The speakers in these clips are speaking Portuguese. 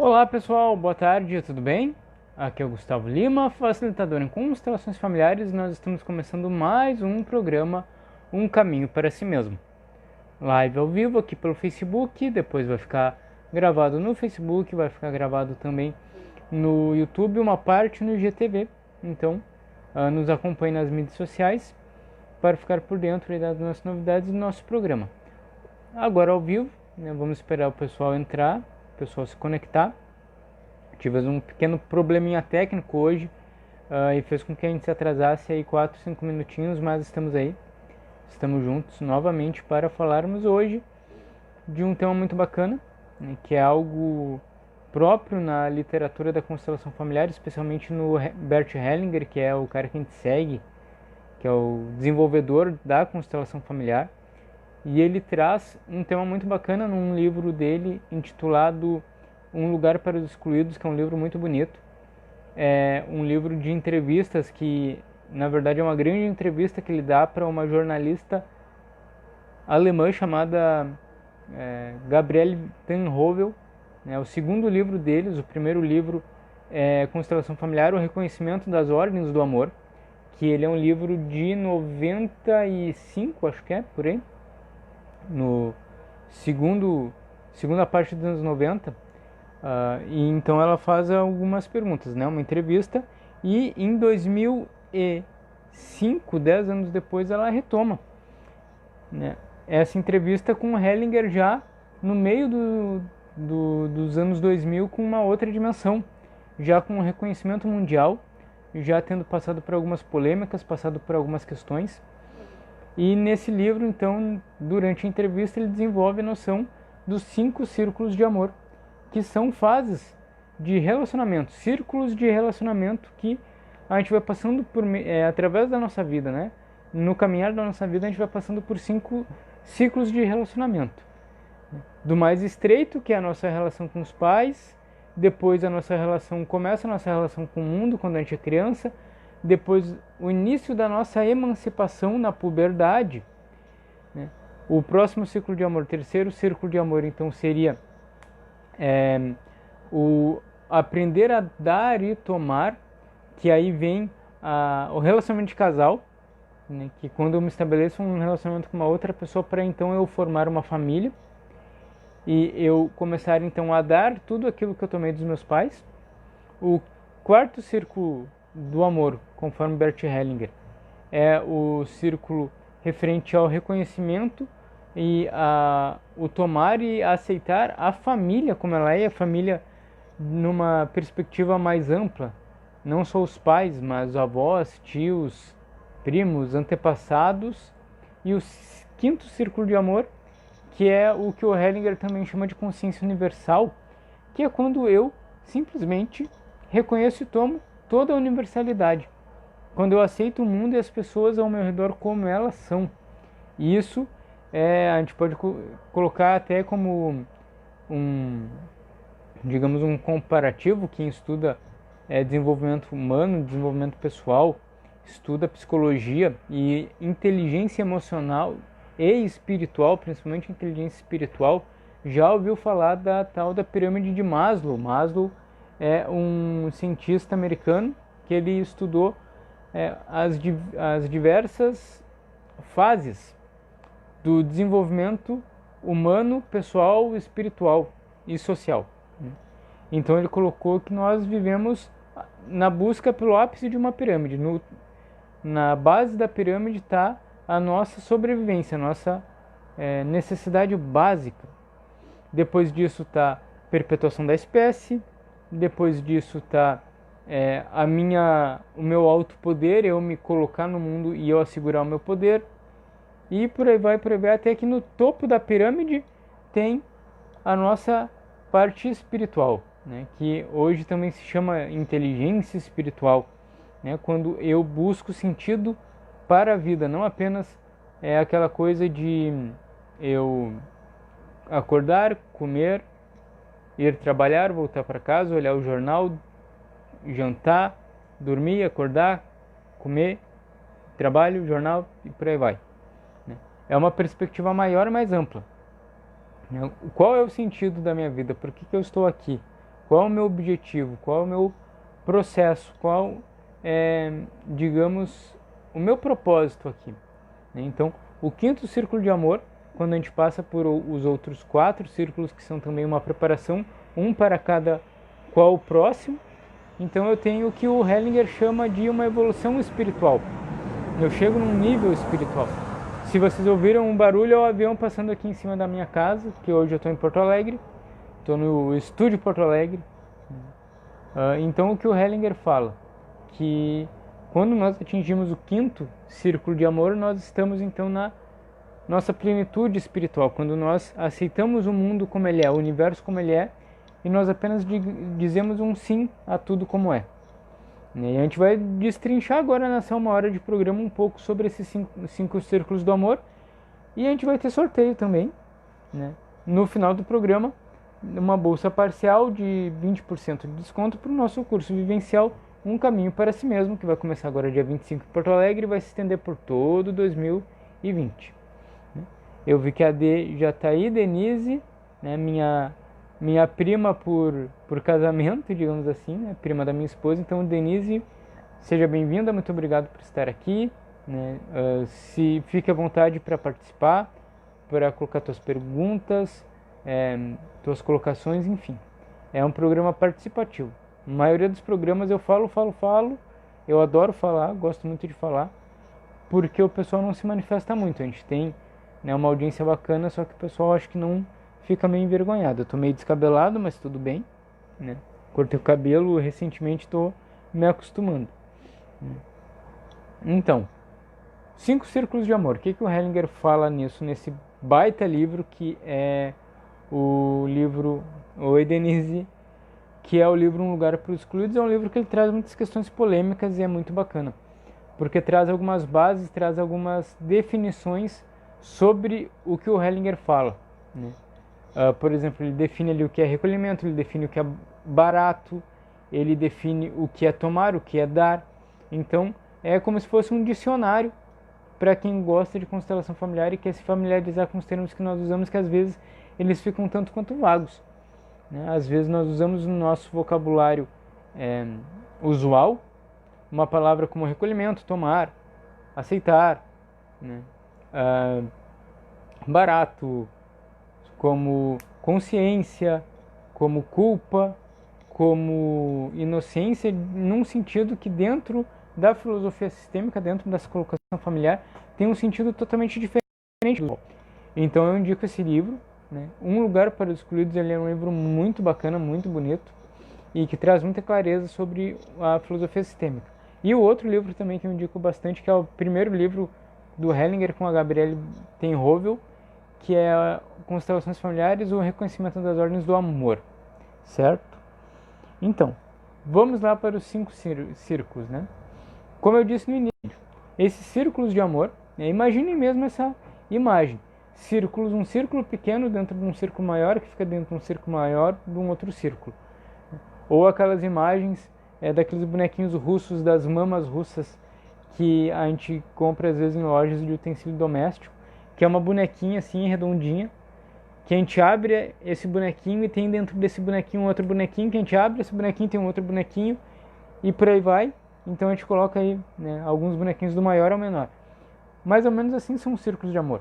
Olá pessoal, boa tarde, tudo bem? Aqui é o Gustavo Lima, facilitador em constelações familiares, e nós estamos começando mais um programa Um Caminho para Si Mesmo. Live ao vivo aqui pelo Facebook, depois vai ficar gravado no Facebook, vai ficar gravado também no YouTube, uma parte no IGTV. Então, nos acompanhe nas mídias sociais para ficar por dentro das nossas novidades do nosso programa. Agora ao vivo, né, vamos esperar o pessoal entrar, o pessoal se conectar. Tivemos um pequeno probleminha técnico hoje e fez com que a gente se atrasasse aí 4, 5 minutinhos, mas estamos aí. Estamos juntos novamente para falarmos hoje de um tema muito bacana, né, que é algo próprio na literatura da constelação familiar, especialmente no Bert Hellinger, que é o cara que a gente segue, que é o desenvolvedor da constelação familiar. E ele traz um tema muito bacana num livro dele intitulado Um Lugar para os Excluídos, que é um livro muito bonito. É um livro de entrevistas que, na verdade, é uma grande entrevista que ele dá para uma jornalista alemã chamada Gabriele Tenhovel. O segundo livro deles, o primeiro livro é Constelação Familiar, O Reconhecimento das Ordens do Amor, que ele é um livro de 95, acho que é, por aí, no segunda parte dos anos 90. E então ela faz algumas perguntas, né? Uma entrevista, e em 2005, 10 anos depois, ela retoma, né, essa entrevista com o Hellinger já no meio dos anos 2000, com uma outra dimensão, já com um reconhecimento mundial, já tendo passado por algumas polêmicas, passado por algumas questões. E nesse livro, então, durante a entrevista, ele desenvolve a noção dos 5 círculos de amor, que são fases de relacionamento, círculos de relacionamento que a gente vai passando por através da nossa vida, né? No caminhar da nossa vida, a gente vai passando por 5 ciclos de relacionamento. Do mais estreito, que é a nossa relação com os pais, depois começa a nossa relação com o mundo quando a gente é criança, depois o início da nossa emancipação na puberdade, né? O próximo ciclo de amor, terceiro círculo de amor, então seria o aprender a dar e tomar, que aí vem o relacionamento de casal, né, que quando eu me estabeleço um relacionamento com uma outra pessoa, para então eu formar uma família e eu começar então a dar tudo aquilo que eu tomei dos meus pais. O quarto círculo do amor, conforme Bert Hellinger, é o círculo referente ao reconhecimento e o tomar e aceitar a família como ela é, a família numa perspectiva mais ampla, não só os pais, mas avós, tios, primos, antepassados. E o quinto círculo de amor, que é o que o Hellinger também chama de consciência universal, que é quando eu simplesmente reconheço e tomo toda a universalidade, quando eu aceito o mundo e as pessoas ao meu redor como elas são. E isso a gente pode colocar até como digamos, um comparativo. Quem estuda desenvolvimento humano, desenvolvimento pessoal, estuda psicologia e inteligência emocional e espiritual, principalmente inteligência espiritual, já ouviu falar da tal da pirâmide de Maslow. Maslow é um cientista americano que ele estudou as diversas fases do desenvolvimento humano, pessoal, espiritual e social. Então ele colocou que nós vivemos na busca pelo ápice de uma pirâmide. Na base da pirâmide está a nossa sobrevivência, a nossa necessidade básica. Depois disso está a perpetuação da espécie. Depois disso está o meu alto poder, eu me colocar no mundo e eu assegurar o meu poder. E por aí vai, até que no topo da pirâmide tem a nossa parte espiritual, né, que hoje também se chama inteligência espiritual, né, quando eu busco sentido para a vida, não apenas aquela coisa de eu acordar, comer, ir trabalhar, voltar para casa, olhar o jornal, jantar, dormir, acordar, comer, trabalho, jornal e por aí vai. É uma perspectiva maior e mais ampla. Qual é o sentido da minha vida? Por que eu estou aqui? Qual é o meu objetivo? Qual é o meu processo? Qual é, digamos, o meu propósito aqui? Então, o quinto círculo de amor, quando a gente passa por os outros 4 círculos, que são também uma preparação, um para cada qual o próximo, então eu tenho o que o Hellinger chama de uma evolução espiritual. Eu chego num nível espiritual. Se vocês ouviram um barulho, é o avião passando aqui em cima da minha casa, que hoje eu estou em Porto Alegre, estou no estúdio Porto Alegre. Então o que o Hellinger fala? Que quando nós atingimos o quinto círculo de amor, nós estamos então na nossa plenitude espiritual, quando nós aceitamos o mundo como ele é, o universo como ele é, e nós apenas dizemos um sim a tudo como é. E a gente vai destrinchar agora nessa 1 hora de programa um pouco sobre esses 5 círculos do amor, e a gente vai ter sorteio também, né? No final do programa, uma bolsa parcial de 20% de desconto para o nosso curso vivencial Um Caminho para Si Mesmo, que vai começar agora dia 25 em Porto Alegre e vai se estender por todo 2020. Eu vi que a D já está aí, Denise, né, minha prima por casamento, digamos assim, né, prima da minha esposa. Então, Denise, seja bem-vinda, muito obrigado por estar aqui. Né? Se fique à vontade para participar, para colocar suas perguntas, suas colocações, enfim. É um programa participativo. A maioria dos programas eu falo. Eu adoro falar, gosto muito de falar, porque o pessoal não se manifesta muito. A gente tem, né, uma audiência bacana, só que o pessoal acho que não fica meio envergonhado. Eu tô meio descabelado, mas tudo bem, né? Cortei o cabelo recentemente, estou me acostumando. Então, 5 círculos de amor. O que o Hellinger fala nisso, nesse baita livro que é o livro Oi, Denise, que é o livro Um Lugar para os Excluídos. É um livro que ele traz muitas questões polêmicas e é muito bacana, porque traz algumas bases, traz algumas definições sobre o que o Hellinger fala, né? Por exemplo, ele define ali o que é recolhimento, ele define o que é barato, ele define o que é tomar, o que é dar. Então, é como se fosse um dicionário para quem gosta de constelação familiar e quer se familiarizar com os termos que nós usamos, que às vezes eles ficam tanto quanto vagos, né? Às vezes nós usamos no nosso vocabulário usual uma palavra como recolhimento, tomar, aceitar, né? Barato, como consciência, como culpa, como inocência, num sentido que dentro da filosofia sistêmica, dentro dessa colocação familiar, tem um sentido totalmente diferente. Então eu indico esse livro, né? Um Lugar para os Excluídos. Ele é um livro muito bacana, muito bonito, e que traz muita clareza sobre a filosofia sistêmica. E o outro livro também que eu indico bastante, que é o primeiro livro do Hellinger com a Gabriele Tenhovel, que é Constelações Familiares, o Reconhecimento das Ordens do Amor, certo? Então, vamos lá para os 5 círculos, né? Como eu disse no início, esses círculos de amor, né? Imaginem mesmo essa imagem, círculos, um círculo pequeno dentro de um círculo maior, que fica dentro de um círculo maior de um outro círculo. Ou aquelas imagens daqueles bonequinhos russos, das mamas russas, que a gente compra às vezes em lojas de utensílio doméstico, que é uma bonequinha assim, redondinha, que a gente abre esse bonequinho e tem dentro desse bonequinho um outro bonequinho, que a gente abre esse bonequinho, tem um outro bonequinho, e por aí vai. Então a gente coloca aí, né, alguns bonequinhos do maior ao menor. Mais ou menos assim são os círculos de amor,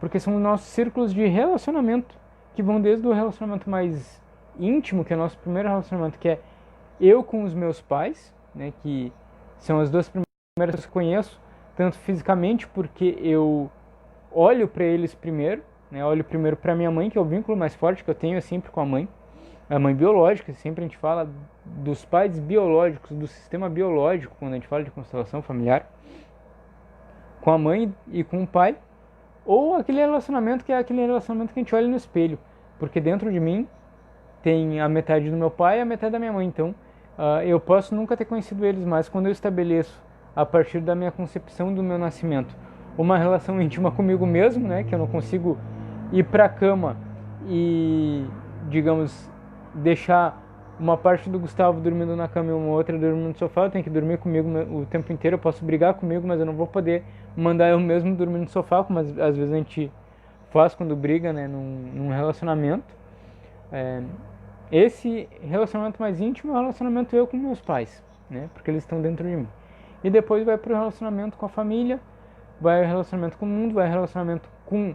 porque são os nossos círculos de relacionamento, que vão desde o relacionamento mais íntimo, que é o nosso primeiro relacionamento, que é eu com os meus pais, né, que são as 2 primeiras que eu conheço, tanto fisicamente, porque eu olho para eles primeiro, né? Olho primeiro para minha mãe, que é o vínculo mais forte que eu tenho sempre com a mãe biológica. Sempre a gente fala dos pais biológicos, do sistema biológico, quando a gente fala de constelação familiar, com a mãe e com o pai, ou aquele relacionamento que é aquele relacionamento que a gente olha no espelho, porque dentro de mim tem a metade do meu pai e a metade da minha mãe. Então eu posso nunca ter conhecido eles, mas quando eu estabeleço, a partir da minha concepção do meu nascimento, uma relação íntima comigo mesmo, né, que eu não consigo ir para a cama e, digamos, deixar uma parte do Gustavo dormindo na cama e uma outra dormindo no sofá. Eu tenho que dormir comigo o tempo inteiro. Eu posso brigar comigo, mas eu não vou poder mandar eu mesmo dormir no sofá, como às vezes a gente faz quando briga, né, num relacionamento. esse relacionamento mais íntimo é o relacionamento eu com meus pais, né? Porque eles estão dentro de mim. E depois vai para o relacionamento com a família, vai o relacionamento com o mundo, vai o relacionamento com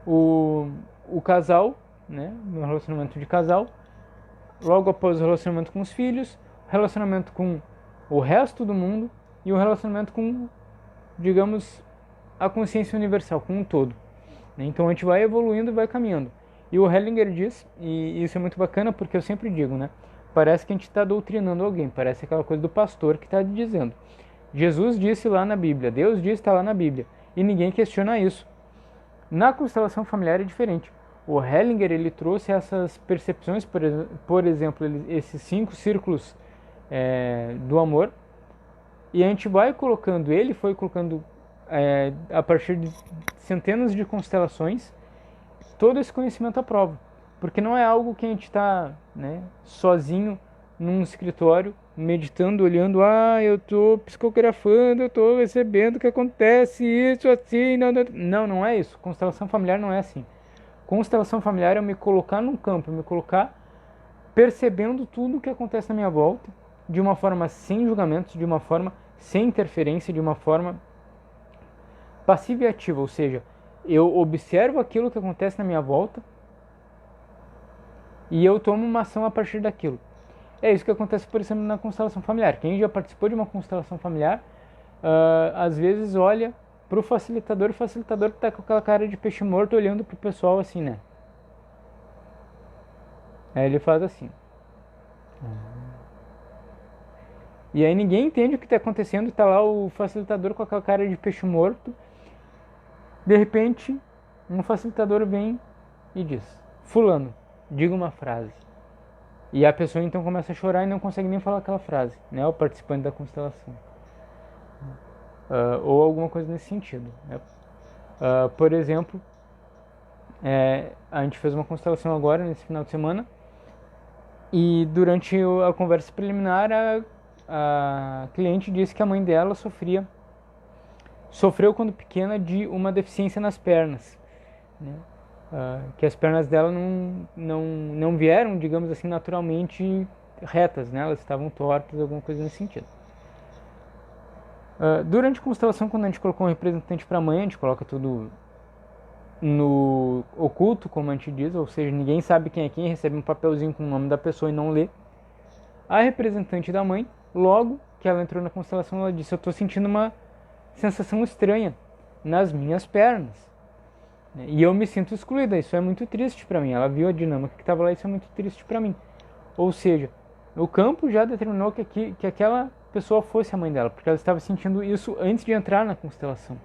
o casal, né? O relacionamento de casal. Logo após o relacionamento com os filhos, o relacionamento com o resto do mundo e o relacionamento com, digamos, a consciência universal, com um todo. Então a gente vai evoluindo e vai caminhando. E o Hellinger diz, e isso é muito bacana porque eu sempre digo, né? Parece que a gente está doutrinando alguém, parece aquela coisa do pastor que está dizendo. Jesus disse lá na Bíblia, Deus disse, está lá na Bíblia, e ninguém questiona isso. Na constelação familiar é diferente. O Hellinger ele trouxe essas percepções, por exemplo, esses 5 círculos do amor, e a gente vai colocando, ele foi colocando a partir de centenas de constelações, todo esse conhecimento à prova. Porque não é algo que a gente está, né, sozinho num escritório, meditando, olhando, eu estou psicografando, eu estou recebendo o que acontece, isso assim, não é isso. Constelação familiar não é assim. Constelação familiar é eu me colocar num campo, me colocar percebendo tudo o que acontece na minha volta, de uma forma sem julgamentos, de uma forma sem interferência, de uma forma passiva e ativa, ou seja, eu observo aquilo que acontece na minha volta e eu tomo uma ação a partir daquilo. É isso que acontece, por exemplo, na constelação familiar. Quem já participou de uma constelação familiar, às vezes olha para o facilitador está com aquela cara de peixe morto olhando para o pessoal assim, né? Aí ele faz assim. E aí ninguém entende o que está acontecendo, está lá o facilitador com aquela cara de peixe morto. De repente, um facilitador vem e diz: fulano, diga uma frase. E a pessoa então começa a chorar e não consegue nem falar aquela frase, né? O participante da constelação. Ou alguma coisa nesse sentido, né? Por exemplo, a gente fez uma constelação agora, nesse final de semana, e durante a conversa preliminar, a cliente disse que a mãe dela sofreu quando pequena de uma deficiência nas pernas, né? Que as pernas dela não vieram, digamos assim, naturalmente retas, né? Elas estavam tortas, alguma coisa nesse sentido. Durante a constelação, quando a gente colocou um representante para a mãe, a gente coloca tudo no oculto, como a gente diz, ou seja, ninguém sabe quem é quem, recebe um papelzinho com o nome da pessoa e não lê. A representante da mãe, logo que ela entrou na constelação, ela disse: eu estou sentindo uma sensação estranha nas minhas pernas. E eu me sinto excluída, isso é muito triste para mim. Ela viu a dinâmica que estava lá, isso é muito triste para mim. Ou seja, o campo já determinou que aquela pessoa fosse a mãe dela, porque ela estava sentindo isso antes de entrar na constelação.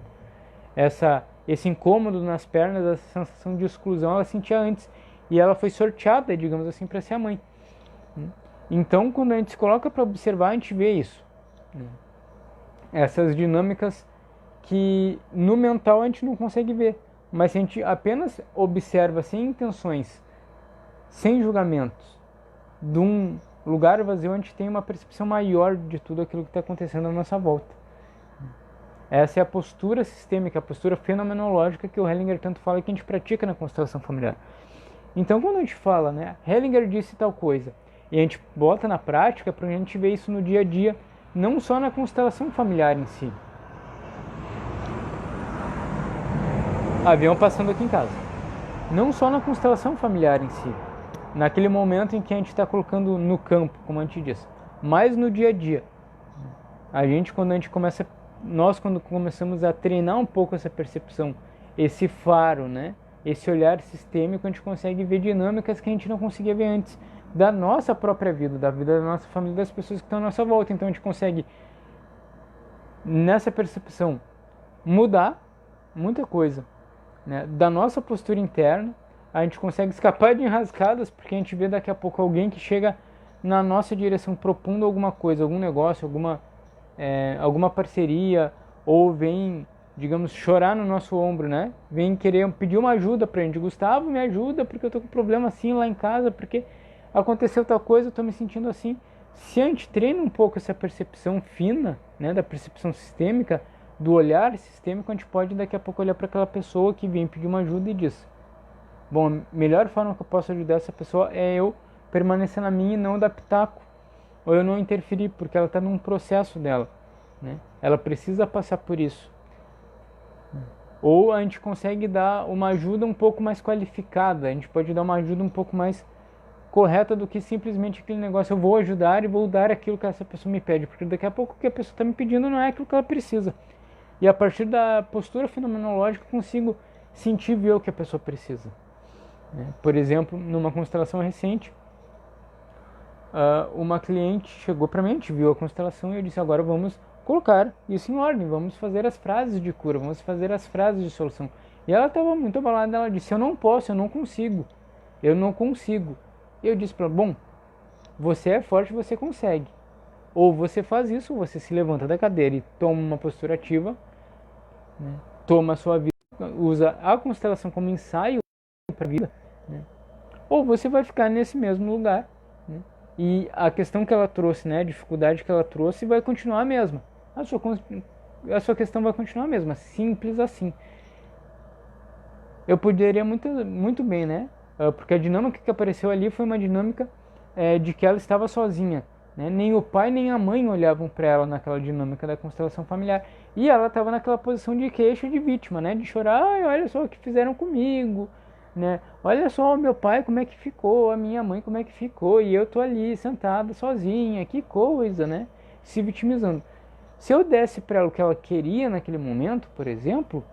Esse incômodo nas pernas, essa sensação de exclusão, ela sentia antes. E ela foi sorteada, digamos assim, para ser a mãe. Então, quando a gente se coloca para observar, a gente vê isso. Essas dinâmicas que no mental a gente não consegue ver. Mas se a gente apenas observa sem intenções, sem julgamentos, de um lugar vazio, a gente tem uma percepção maior de tudo aquilo que está acontecendo à nossa volta. Essa é a postura sistêmica, a postura fenomenológica que o Hellinger tanto fala que a gente pratica na constelação familiar. Então, quando a gente fala, né, Hellinger disse tal coisa, e a gente bota na prática, para a gente ver isso no dia a dia, não só na constelação familiar em si. Avião passando aqui em casa. Não só na constelação familiar em si, naquele momento em que a gente está colocando no campo, como a gente diz, mas no dia a dia. Nós quando começamos a treinar um pouco essa percepção, esse faro, né, esse olhar sistêmico, a gente consegue ver dinâmicas que a gente não conseguia ver antes, da nossa própria vida, da vida da nossa família, das pessoas que estão à nossa volta. Então a gente consegue, nessa percepção, mudar muita coisa, né, da nossa postura interna. A gente consegue escapar de enrascadas, porque a gente vê daqui a pouco alguém que chega na nossa direção propondo alguma coisa, algum negócio, alguma parceria, ou vem, digamos, chorar no nosso ombro, né? Vem querer pedir uma ajuda pra gente. Gustavo, me ajuda, porque eu tô com problema assim lá em casa, porque aconteceu tal coisa, eu tô me sentindo assim. Se a gente treina um pouco essa percepção fina, né, da percepção sistêmica, do olhar sistêmico, a gente pode daqui a pouco olhar para aquela pessoa que vem pedir uma ajuda e diz: bom, a melhor forma que eu posso ajudar essa pessoa é eu permanecer na minha e não dar pitaco, ou eu não interferir, porque ela está num processo dela, né? Ela precisa passar por isso. Ou a gente consegue dar uma ajuda um pouco mais qualificada, a gente pode dar uma ajuda um pouco mais correta do que simplesmente aquele negócio, eu vou ajudar e vou dar aquilo que essa pessoa me pede, porque daqui a pouco o que a pessoa está me pedindo não é aquilo que ela precisa. E a partir da postura fenomenológica eu consigo sentir e ver o que a pessoa precisa. Por exemplo, numa constelação recente, uma cliente chegou para mim, a gente viu a constelação e eu disse, agora vamos colocar isso em ordem, vamos fazer as frases de cura, vamos fazer as frases de solução. E ela estava muito abalada, ela disse, eu não posso, eu não consigo. E eu disse para ela, bom, você é forte, você consegue. Ou você faz isso, ou você se levanta da cadeira e toma uma postura ativa, né? Toma a sua vida, usa a constelação como ensaio para a vida, né? Ou você vai ficar nesse mesmo lugar, né? E a questão que ela trouxe, né, a dificuldade que ela trouxe vai continuar a mesma. A sua questão vai continuar a mesma, simples assim. Eu poderia muito bem, né? Porque a dinâmica que apareceu ali foi uma dinâmica de que ela estava sozinha, né? Nem o pai nem a mãe olhavam para ela naquela dinâmica da constelação familiar. E ela estava naquela posição de queixa de vítima, né? De chorar, ai, olha só o que fizeram comigo, né? Olha só o meu pai como é que ficou, a minha mãe como é que ficou, e eu tô ali sentada sozinha, que coisa, né? Se vitimizando. Se eu desse para ela o que ela queria naquele momento, por exemplo,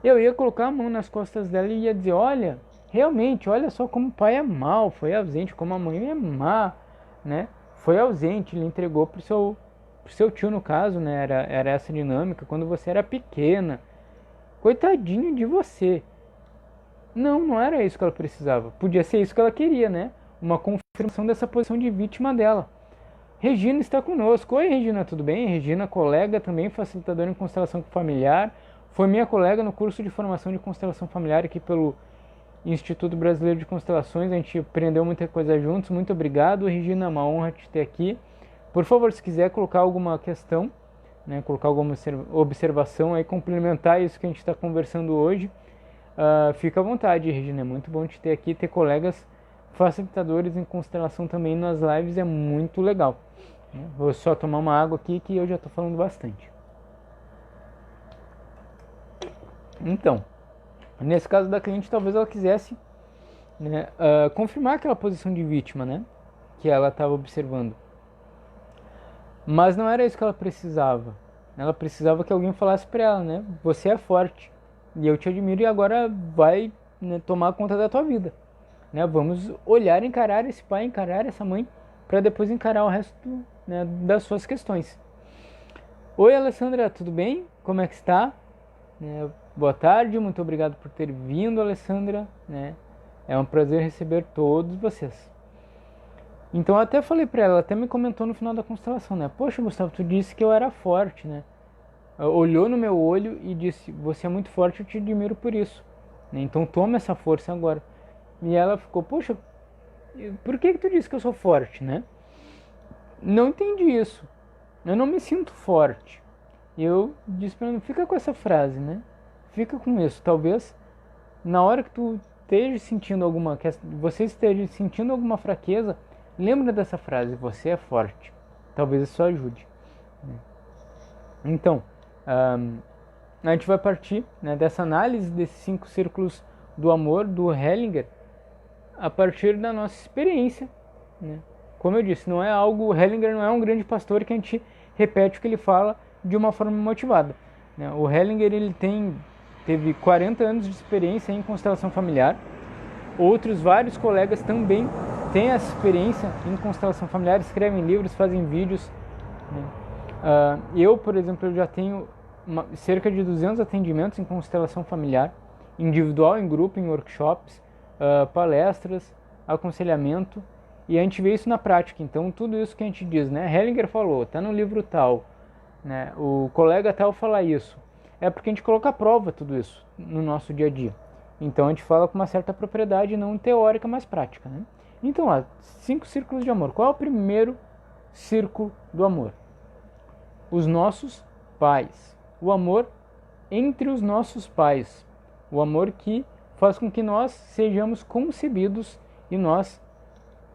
eu ia colocar a mão nas costas dela e ia dizer, olha, realmente, olha só como o pai é mau, foi ausente, como a mãe é má, né? Foi ausente, ele entregou pro seu tio no caso, né? Era essa dinâmica, quando você era pequena. Coitadinho de você. Não era isso que ela precisava. Podia ser isso que ela queria, né? Uma confirmação dessa posição de vítima dela. Regina está conosco. Oi, Regina, tudo bem? Regina, colega também, facilitadora em constelação familiar. Foi minha colega no curso de formação de constelação familiar aqui pelo Instituto Brasileiro de Constelações. A gente aprendeu muita coisa juntos. Muito obrigado, Regina. É uma honra te ter aqui. Por favor, se quiser colocar alguma questão, né, colocar alguma observação aí, complementar isso que a gente está conversando hoje, fica à vontade, Regina. É muito bom te ter aqui, ter colegas facilitadores em constelação também nas lives é muito legal. Vou só tomar uma água aqui que eu já estou falando bastante. Então, nesse caso da cliente, talvez ela quisesse, né, confirmar aquela posição de vítima, né, que ela estava observando. Mas não era isso que ela precisava. Ela precisava que alguém falasse para ela, né, você é forte e eu te admiro e agora vai, né, tomar conta da tua vida. Né, vamos olhar, encarar esse pai, encarar essa mãe, para depois encarar o resto, né, das suas questões. Oi, Alessandra, tudo bem? Como é que está? Boa tarde, muito obrigado por ter vindo, Alessandra. Né? É um prazer receber todos vocês. Então eu até falei para ela, até me comentou no final da constelação, né? Poxa, Gustavo, tu disse que eu era forte, né? Olhou no meu olho e disse, você é muito forte, eu te admiro por isso. Né? Então toma essa força agora. E ela ficou, poxa, por que tu disse que eu sou forte, né? Não entendi isso. Eu não me sinto forte. E eu disse pra ela, fica com essa frase, né? Fica com isso. Talvez na hora que tu esteja sentindo você esteja sentindo alguma fraqueza, lembra dessa frase, você é forte. Talvez isso ajude. Então, a gente vai partir, né, dessa análise desses 5 círculos do amor, do Hellinger, a partir da nossa experiência. Né? Como eu disse, não é algo, Hellinger não é um grande pastor que a gente repete o que ele fala de uma forma motivada. Né? O Hellinger ele teve 40 anos de experiência em constelação familiar. Outros vários colegas também têm essa experiência em constelação familiar, escrevem livros, fazem vídeos. Né? Eu, por exemplo, eu já tenho cerca de 200 atendimentos em constelação familiar, individual, em grupo, em workshops, palestras, aconselhamento, e a gente vê isso na prática. Então tudo isso que a gente diz, né? Hellinger falou, está no livro tal, né? O colega tal fala isso, é porque a gente coloca à prova tudo isso no nosso dia a dia. Então a gente fala com uma certa propriedade, não teórica, mas prática, né? Então, 5 círculos de amor. Qual é o primeiro círculo do amor? Os nossos pais. O amor entre os nossos pais. O amor que faz com que nós sejamos concebidos e nós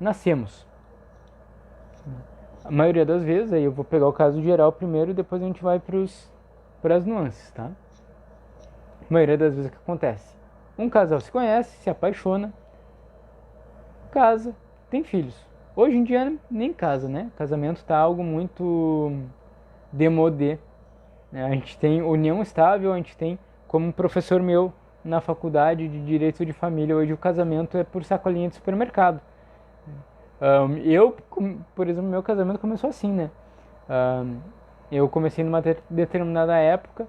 nascemos. A maioria das vezes, aí eu vou pegar o caso geral primeiro e depois a gente vai para as nuances, tá? A maioria das vezes o que acontece? Um casal se conhece, se apaixona, casa, tem filhos. Hoje em dia nem casa, né? Casamento tá algo muito demodé. Né? A gente tem união estável, a gente tem, como um professor meu na faculdade de Direito de Família, hoje o casamento é por sacolinha de supermercado. Por exemplo, meu casamento começou assim, né? Eu comecei numa determinada época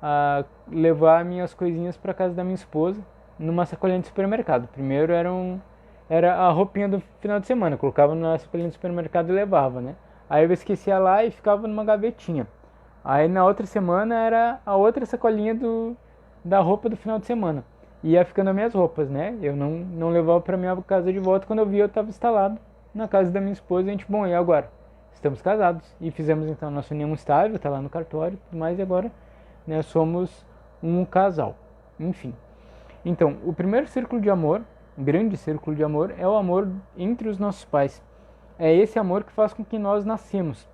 a levar minhas coisinhas para casa da minha esposa numa sacolinha de supermercado. Primeiro era a roupinha do final de semana, eu colocava na sacolinha do supermercado e levava, né? Aí eu esquecia lá e ficava numa gavetinha. Aí na outra semana era a outra sacolinha da roupa do final de semana. Ia ficando as minhas roupas, né? Eu não levava para minha casa de volta. Quando eu vi, eu estava instalado na casa da minha esposa. E a gente, bom, e agora? Estamos casados. E fizemos então a nossa união estável, tá lá no cartório e tudo mais. E agora, né, somos um casal. Enfim. Então, o primeiro círculo de amor, um grande círculo de amor, é o amor entre os nossos pais. É esse amor que faz com que nós nascemos.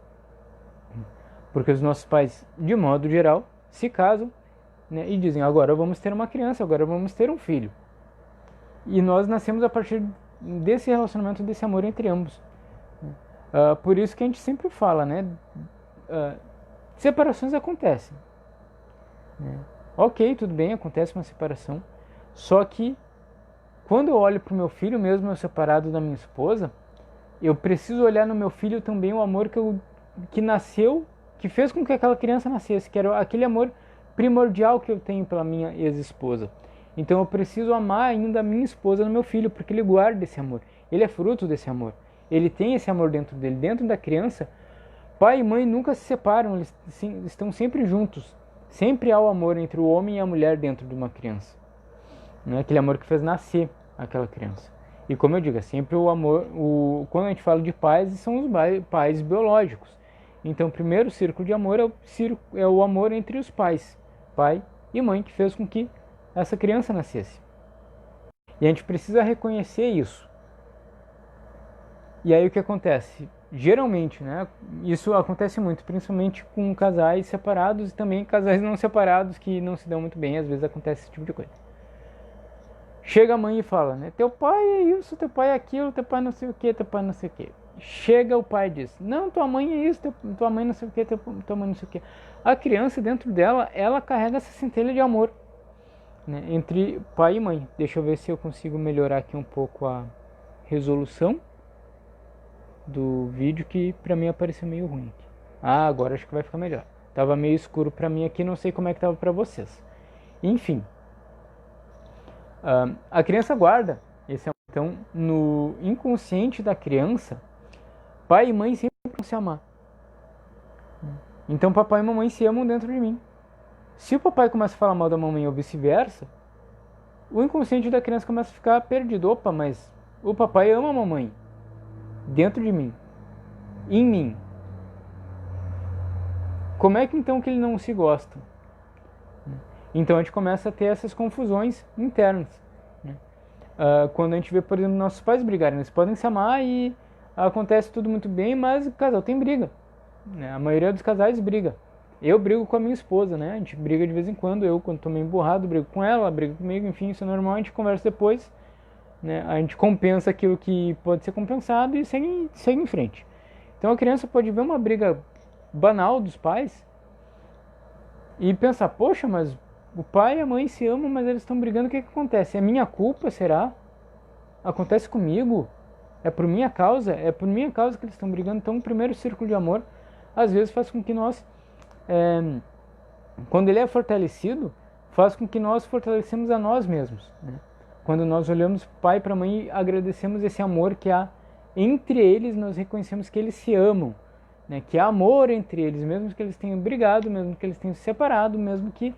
Porque os nossos pais, de modo geral, se casam, né, e dizem, agora vamos ter uma criança, agora vamos ter um filho. E nós nascemos a partir desse relacionamento, desse amor entre ambos. Por isso que a gente sempre fala, né? Separações acontecem. Né? Ok, tudo bem, acontece uma separação. Só que, quando eu olho para o meu filho, mesmo eu separado da minha esposa, eu preciso olhar no meu filho também o amor que nasceu, que fez com que aquela criança nascesse, que era aquele amor primordial que eu tenho pela minha ex-esposa. Então eu preciso amar ainda a minha esposa no meu filho, porque ele guarda esse amor. Ele é fruto desse amor. Ele tem esse amor dentro dele. Dentro da criança, pai e mãe nunca se separam, eles estão sempre juntos. Sempre há o amor entre o homem e a mulher dentro de uma criança. Não é aquele amor que fez nascer aquela criança. E como eu digo, é sempre o amor, quando a gente fala de pais, são os pais biológicos. Então o primeiro círculo de amor é o amor entre os pais, pai e mãe, que fez com que essa criança nascesse. E a gente precisa reconhecer isso. E aí o que acontece? Geralmente, né, isso acontece muito, principalmente com casais separados e também casais não separados que não se dão muito bem, às vezes acontece esse tipo de coisa. Chega a mãe e fala, né, teu pai é isso, teu pai é aquilo, teu pai não sei o que, teu pai não sei o que. Chega o pai e diz, não, tua mãe é isso, tua mãe não sei o que, tua mãe não sei o que. A criança dentro dela, ela carrega essa centelha de amor, né, entre pai e mãe. Deixa eu ver se eu consigo melhorar aqui um pouco a resolução do vídeo, que pra mim apareceu meio ruim aqui. Agora acho que vai ficar melhor. Tava meio escuro pra mim aqui, não sei como é que tava pra vocês. Enfim, a criança guarda esse amor. Então, no inconsciente da criança, pai e mãe sempre vão se amar. Então, papai e mamãe se amam dentro de mim. Se o papai começa a falar mal da mamãe ou vice-versa, o inconsciente da criança começa a ficar perdido. Opa, mas o papai ama a mamãe dentro de mim, em mim. Como é que então que ele não se gosta? Então a gente começa a ter essas confusões internas. Né? Quando a gente vê, por exemplo, nossos pais brigarem, eles podem se amar e acontece tudo muito bem, mas o casal tem briga. Né? A maioria dos casais briga. Eu brigo com a minha esposa, né? A gente briga de vez em quando. Eu, quando tô meio emburrado, brigo com ela, briga comigo, enfim, isso é normal. A gente conversa depois, né? A gente compensa aquilo que pode ser compensado e segue em frente. Então a criança pode ver uma briga banal dos pais e pensar, poxa, mas o pai e a mãe se amam, mas eles estão brigando, o que acontece? É minha culpa, será? Acontece comigo? É por minha causa? É por minha causa que eles estão brigando? Então o primeiro círculo de amor, às vezes faz com que nós, quando ele é fortalecido, faz com que nós fortalecemos a nós mesmos. Né? Quando nós olhamos pai para mãe e agradecemos esse amor que há entre eles, nós reconhecemos que eles se amam. Né? Que há amor entre eles, mesmo que eles tenham brigado, mesmo que eles tenham se separado, mesmo que.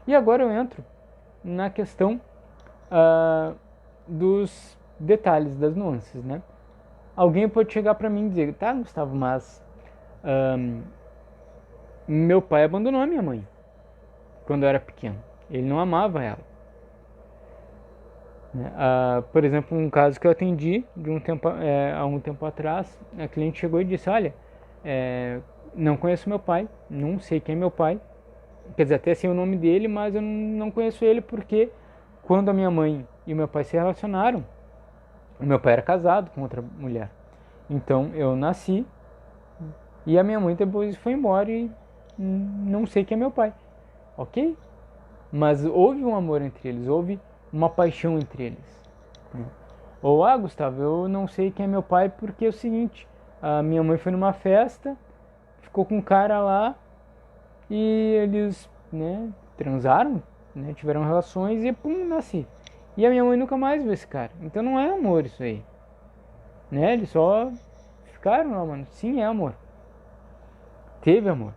E agora eu entro na questão dos detalhes, das nuances, né? Alguém pode chegar para mim e dizer, tá, Gustavo, mas meu pai abandonou a minha mãe quando eu era pequeno. Ele não amava ela. Né? Por exemplo, um caso que eu atendi de há um tempo atrás, a cliente chegou e disse: olha, não conheço meu pai, não sei quem é meu pai, quer dizer, até sei o nome dele, mas eu não conheço ele porque quando a minha mãe e o meu pai se relacionaram, o meu pai era casado com outra mulher. Então eu nasci e a minha mãe depois foi embora e não sei quem é meu pai. Ok? Mas houve um amor entre eles, houve uma paixão entre eles. Ou, Gustavo, eu não sei quem é meu pai porque é o seguinte, a minha mãe foi numa festa, ficou com um cara lá e eles, né, transaram, né, tiveram relações e pum, nasci. E a minha mãe nunca mais viu esse cara. Então não é amor isso aí. Né? Eles só ficaram lá, mano. Sim, é amor. Teve amor.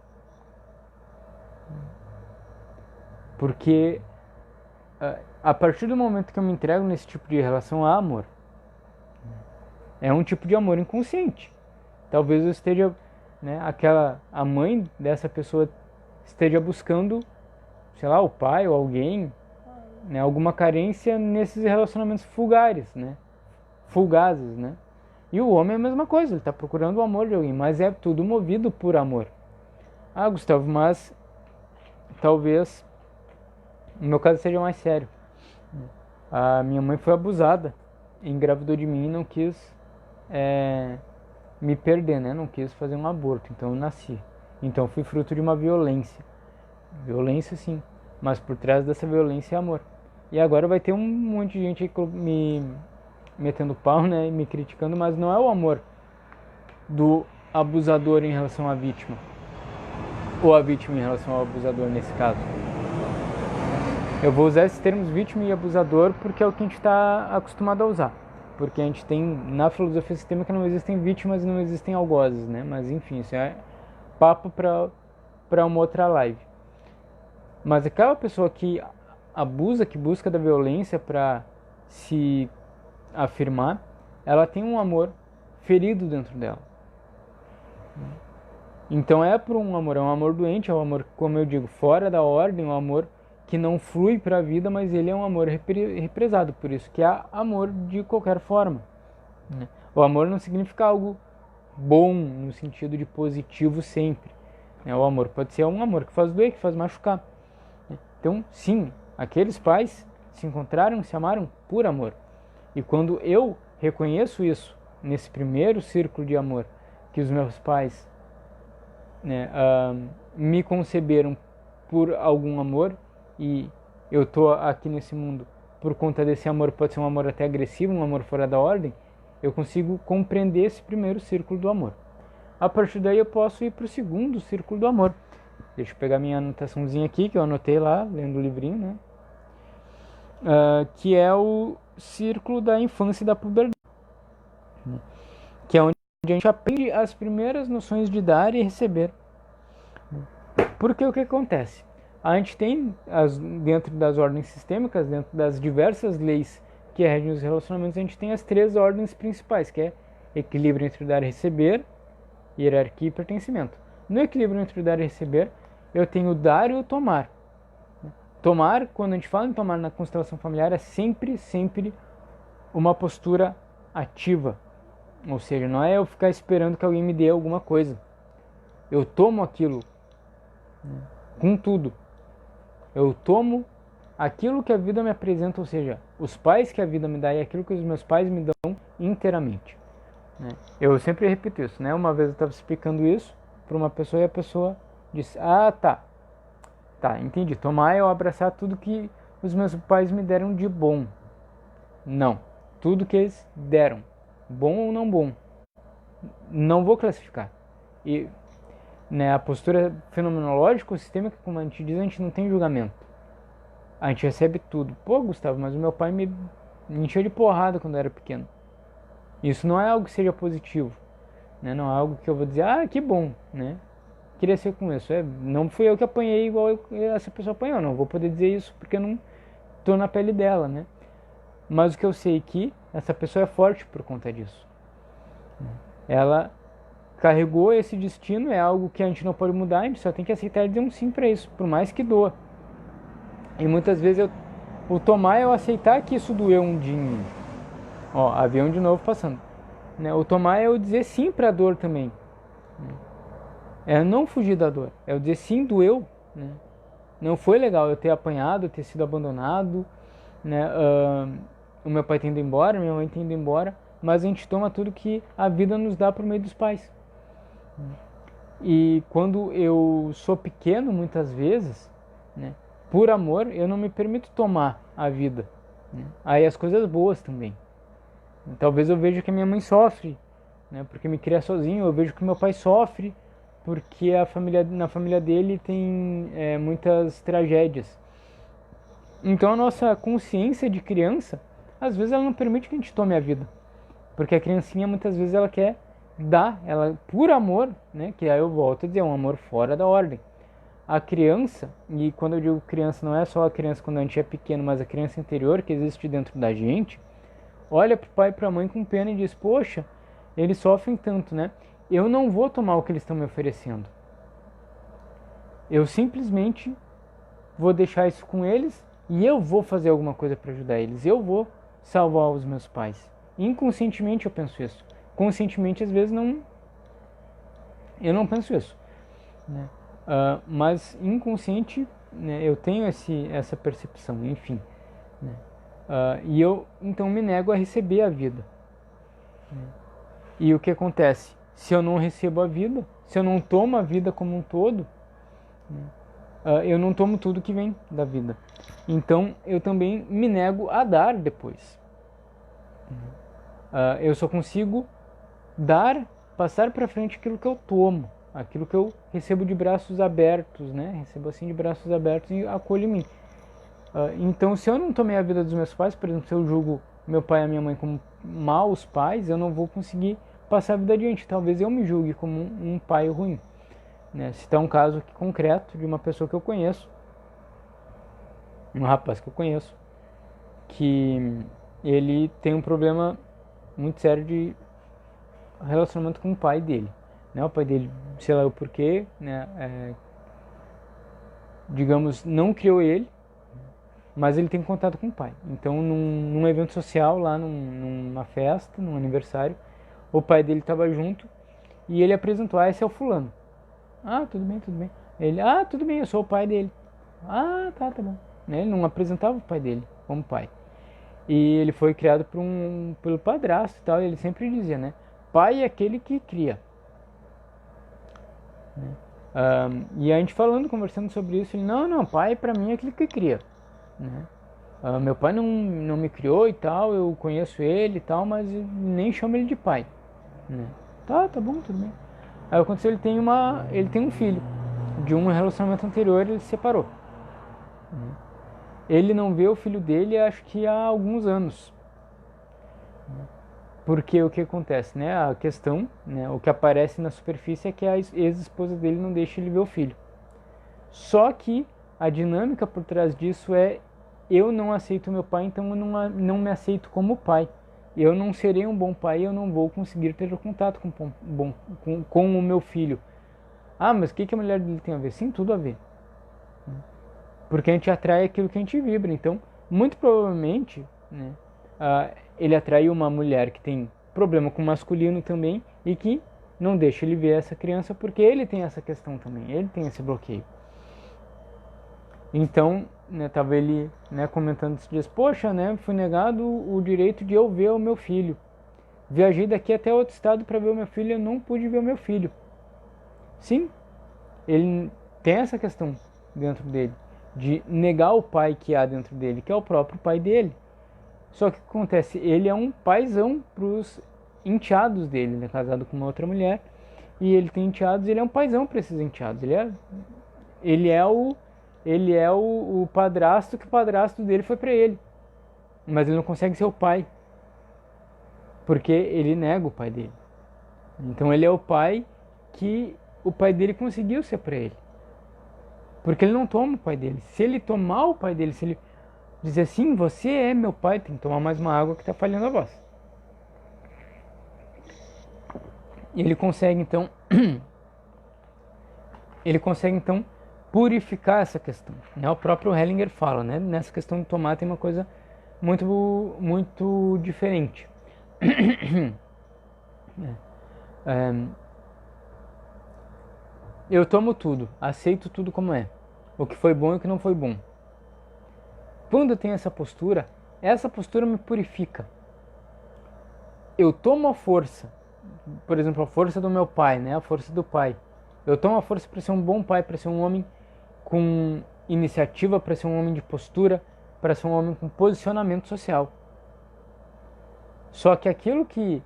Porque a partir do momento que eu me entrego nesse tipo de relação, há amor. É um tipo de amor inconsciente. Talvez eu esteja, né, a mãe dessa pessoa esteja buscando, sei lá, o pai ou alguém, né, alguma carência nesses relacionamentos fugazes, né? E o homem é a mesma coisa, ele está procurando o amor de alguém, mas é tudo movido por amor. Gustavo, mas talvez o meu caso seja mais sério. A minha mãe foi abusada, engravidou de mim e não quis me perder, né? Não quis fazer um aborto, então eu nasci. Então fui fruto de uma violência. Violência sim, mas por trás dessa violência é amor. E agora vai ter um monte de gente aí me metendo pau, né? E me criticando, mas não é o amor do abusador em relação à vítima. Ou a vítima em relação ao abusador nesse caso. Eu vou usar esses termos vítima e abusador porque é o que a gente está acostumado a usar. Porque a gente tem, na filosofia sistêmica não existem vítimas e não existem algozes, né? Mas enfim, isso é papo para uma outra live. Mas aquela pessoa que abusa, que busca da violência para se afirmar, ela tem um amor ferido dentro dela. Então é por um amor doente, é um amor, como eu digo, fora da ordem, um amor que não flui para a vida, mas ele é um amor represado, por isso que há amor de qualquer forma. O amor não significa algo bom no sentido de positivo sempre. O amor pode ser um amor que faz doer, que faz machucar. Então, sim, aqueles pais se encontraram, se amaram por amor. E quando eu reconheço isso nesse primeiro círculo de amor que os meus pais, né, me conceberam por algum amor e eu tô aqui nesse mundo por conta desse amor, pode ser um amor até agressivo, um amor fora da ordem, eu consigo compreender esse primeiro círculo do amor. A partir daí eu posso ir para o segundo círculo do amor. Deixa eu pegar minha anotaçãozinha aqui, que eu anotei lá, lendo o livrinho, né? Que é o círculo da infância e da puberdade. Que é onde a gente aprende as primeiras noções de dar e receber. Porque o que acontece? A gente tem, dentro das ordens sistêmicas, dentro das diversas leis que regem os relacionamentos, a gente tem as três ordens principais, que é equilíbrio entre dar e receber, hierarquia e pertencimento. No equilíbrio entre o dar e receber, eu tenho o dar e o tomar. Tomar, quando a gente fala em tomar na constelação familiar, é sempre uma postura ativa. Ou seja, não é eu ficar esperando que alguém me dê alguma coisa. Eu tomo aquilo com tudo. Eu tomo aquilo que a vida me apresenta, ou seja, os pais que a vida me dá e aquilo que os meus pais me dão inteiramente. Eu sempre repito isso, né? Uma vez eu estava explicando isso para uma pessoa e a pessoa disse: tá, entendi. Tomar é eu abraçar tudo que os meus pais me deram de bom. Não, tudo que eles deram, bom ou não bom, não vou classificar. E né, a postura fenomenológica ou sistêmica, como a gente diz, a gente não tem julgamento. A gente recebe tudo. Pô, Gustavo, mas o meu pai me encheu de porrada quando eu era pequeno. Isso não é algo que seja positivo, né? Não é algo que eu vou dizer, que bom, né? Queria ser com isso. Não fui eu que apanhei igual essa pessoa apanhou, não vou poder dizer isso porque eu não estou na pele dela, né? Mas o que eu sei é que essa pessoa é forte por conta disso. Ela carregou esse destino, é algo que a gente não pode mudar, a gente só tem que aceitar e dizer um sim para isso, por mais que doa. E muitas vezes O tomar é eu aceitar que isso doeu um dia em mim. Ó, avião de novo passando. Né? O tomar é eu dizer sim para a dor também. É não fugir da dor. É eu dizer sim, doeu. Né? Não foi legal eu ter apanhado, ter sido abandonado, né? O meu pai tendo embora, minha mãe tendo embora, mas a gente toma tudo que a vida nos dá por meio dos pais. E quando eu sou pequeno, muitas vezes, né, por amor, eu não me permito tomar a vida. Né? Aí as coisas boas também. Talvez eu veja que a minha mãe sofre, né, porque me cria sozinho. Eu vejo que meu pai sofre porque na família dele tem muitas tragédias. Então a nossa consciência de criança, às vezes ela não permite que a gente tome a vida. Porque a criancinha muitas vezes ela quer dar, ela por amor, né, que aí eu volto a dizer, um amor fora da ordem. A criança, e quando eu digo criança não é só a criança quando a gente é pequeno, mas a criança interior que existe dentro da gente, olha para o pai e para a mãe com pena e diz, poxa, eles sofrem tanto, né? Eu não vou tomar o que eles estão me oferecendo. Eu simplesmente vou deixar isso com eles e eu vou fazer alguma coisa para ajudar eles. Eu vou salvar os meus pais. Inconscientemente eu penso isso. Conscientemente, às vezes, eu não penso isso. Né? Mas inconsciente, né, eu tenho essa percepção, enfim. Né? E eu, então, me nego a receber a vida. Né? E o que acontece? Se eu não recebo a vida, se eu não tomo a vida como um todo, né, eu não tomo tudo que vem da vida. Então, eu também me nego a dar depois. Eu só consigo dar, passar para frente aquilo que eu tomo, aquilo que eu recebo de braços abertos, né? Recebo assim de braços abertos e acolho em mim. Então, se eu não tomei a vida dos meus pais, por exemplo, se eu julgo meu pai e a minha mãe como maus pais, eu não vou conseguir passar a vida adiante. Talvez eu me julgue como um pai ruim. Né? Citar um caso aqui concreto de uma pessoa que eu conheço, um rapaz que eu conheço, que ele tem um problema muito sério de relacionamento com o pai dele. Né? O pai dele, sei lá o porquê, né? Digamos, não criou ele, mas ele tem contato com o pai. Então, num evento social, lá numa festa, num aniversário, o pai dele estava junto e ele apresentou, esse é o fulano. Ah, tudo bem, tudo bem. Ele, tudo bem, eu sou o pai dele. Tá bom. Ele não apresentava o pai dele como pai. E ele foi criado pelo padrasto e tal, e ele sempre dizia, né? Pai é aquele que cria. Né? E a gente conversando sobre isso, ele, não, pai pra mim é aquele que cria. Né? Meu pai não me criou e tal, eu conheço ele e tal, mas nem chamo ele de pai. Né? Tá bom, tudo bem. Aí aconteceu, ele tem um filho. De um relacionamento anterior ele se separou. Né? Ele não vê o filho dele acho que há alguns anos. Porque o que acontece, né? A questão, né? O que aparece na superfície é que a ex-esposa dele não deixa ele ver o filho. Só que a dinâmica por trás disso é eu não aceito meu pai, então eu não me aceito como pai. Eu não serei um bom pai, eu não vou conseguir ter contato com o meu filho. Mas o que a mulher dele tem a ver? Sim, tudo a ver. Porque a gente atrai aquilo que a gente vibra. Então, muito provavelmente, né, ele atraiu uma mulher que tem problema com o masculino também e que não deixa ele ver essa criança porque ele tem essa questão também, ele tem esse bloqueio. Então, né, tava ele, né, comentando esses dias, poxa, né, fui negado o direito de eu ver o meu filho. Viajei daqui até outro estado para ver o meu filho e eu não pude ver o meu filho. Sim, ele tem essa questão dentro dele, de negar o pai que há dentro dele, que é o próprio pai dele. Só que o que acontece? Ele é um paizão para os enteados dele, ele é casado com uma outra mulher, e ele tem enteados, ele é um paizão para esses enteados. Ele é o padrasto que o padrasto dele foi para ele. Mas ele não consegue ser o pai, porque ele nega o pai dele. Então ele é o pai que o pai dele conseguiu ser para ele. Porque ele não toma o pai dele. Se ele tomar o pai dele, se ele dizer assim, você é meu pai, tem que tomar mais uma água que está falhando a voz. E ele consegue então purificar essa questão, né? O próprio Hellinger fala, né? Nessa questão de tomar tem uma coisa muito diferente. Eu tomo tudo, aceito tudo como é, o que foi bom e o que não foi bom. Quando eu tenho essa postura me purifica. Eu tomo a força, por exemplo, a força do meu pai, né? A força do pai. Eu tomo a força para ser um bom pai, para ser um homem com iniciativa, para ser um homem de postura, para ser um homem com posicionamento social. Só que aquilo que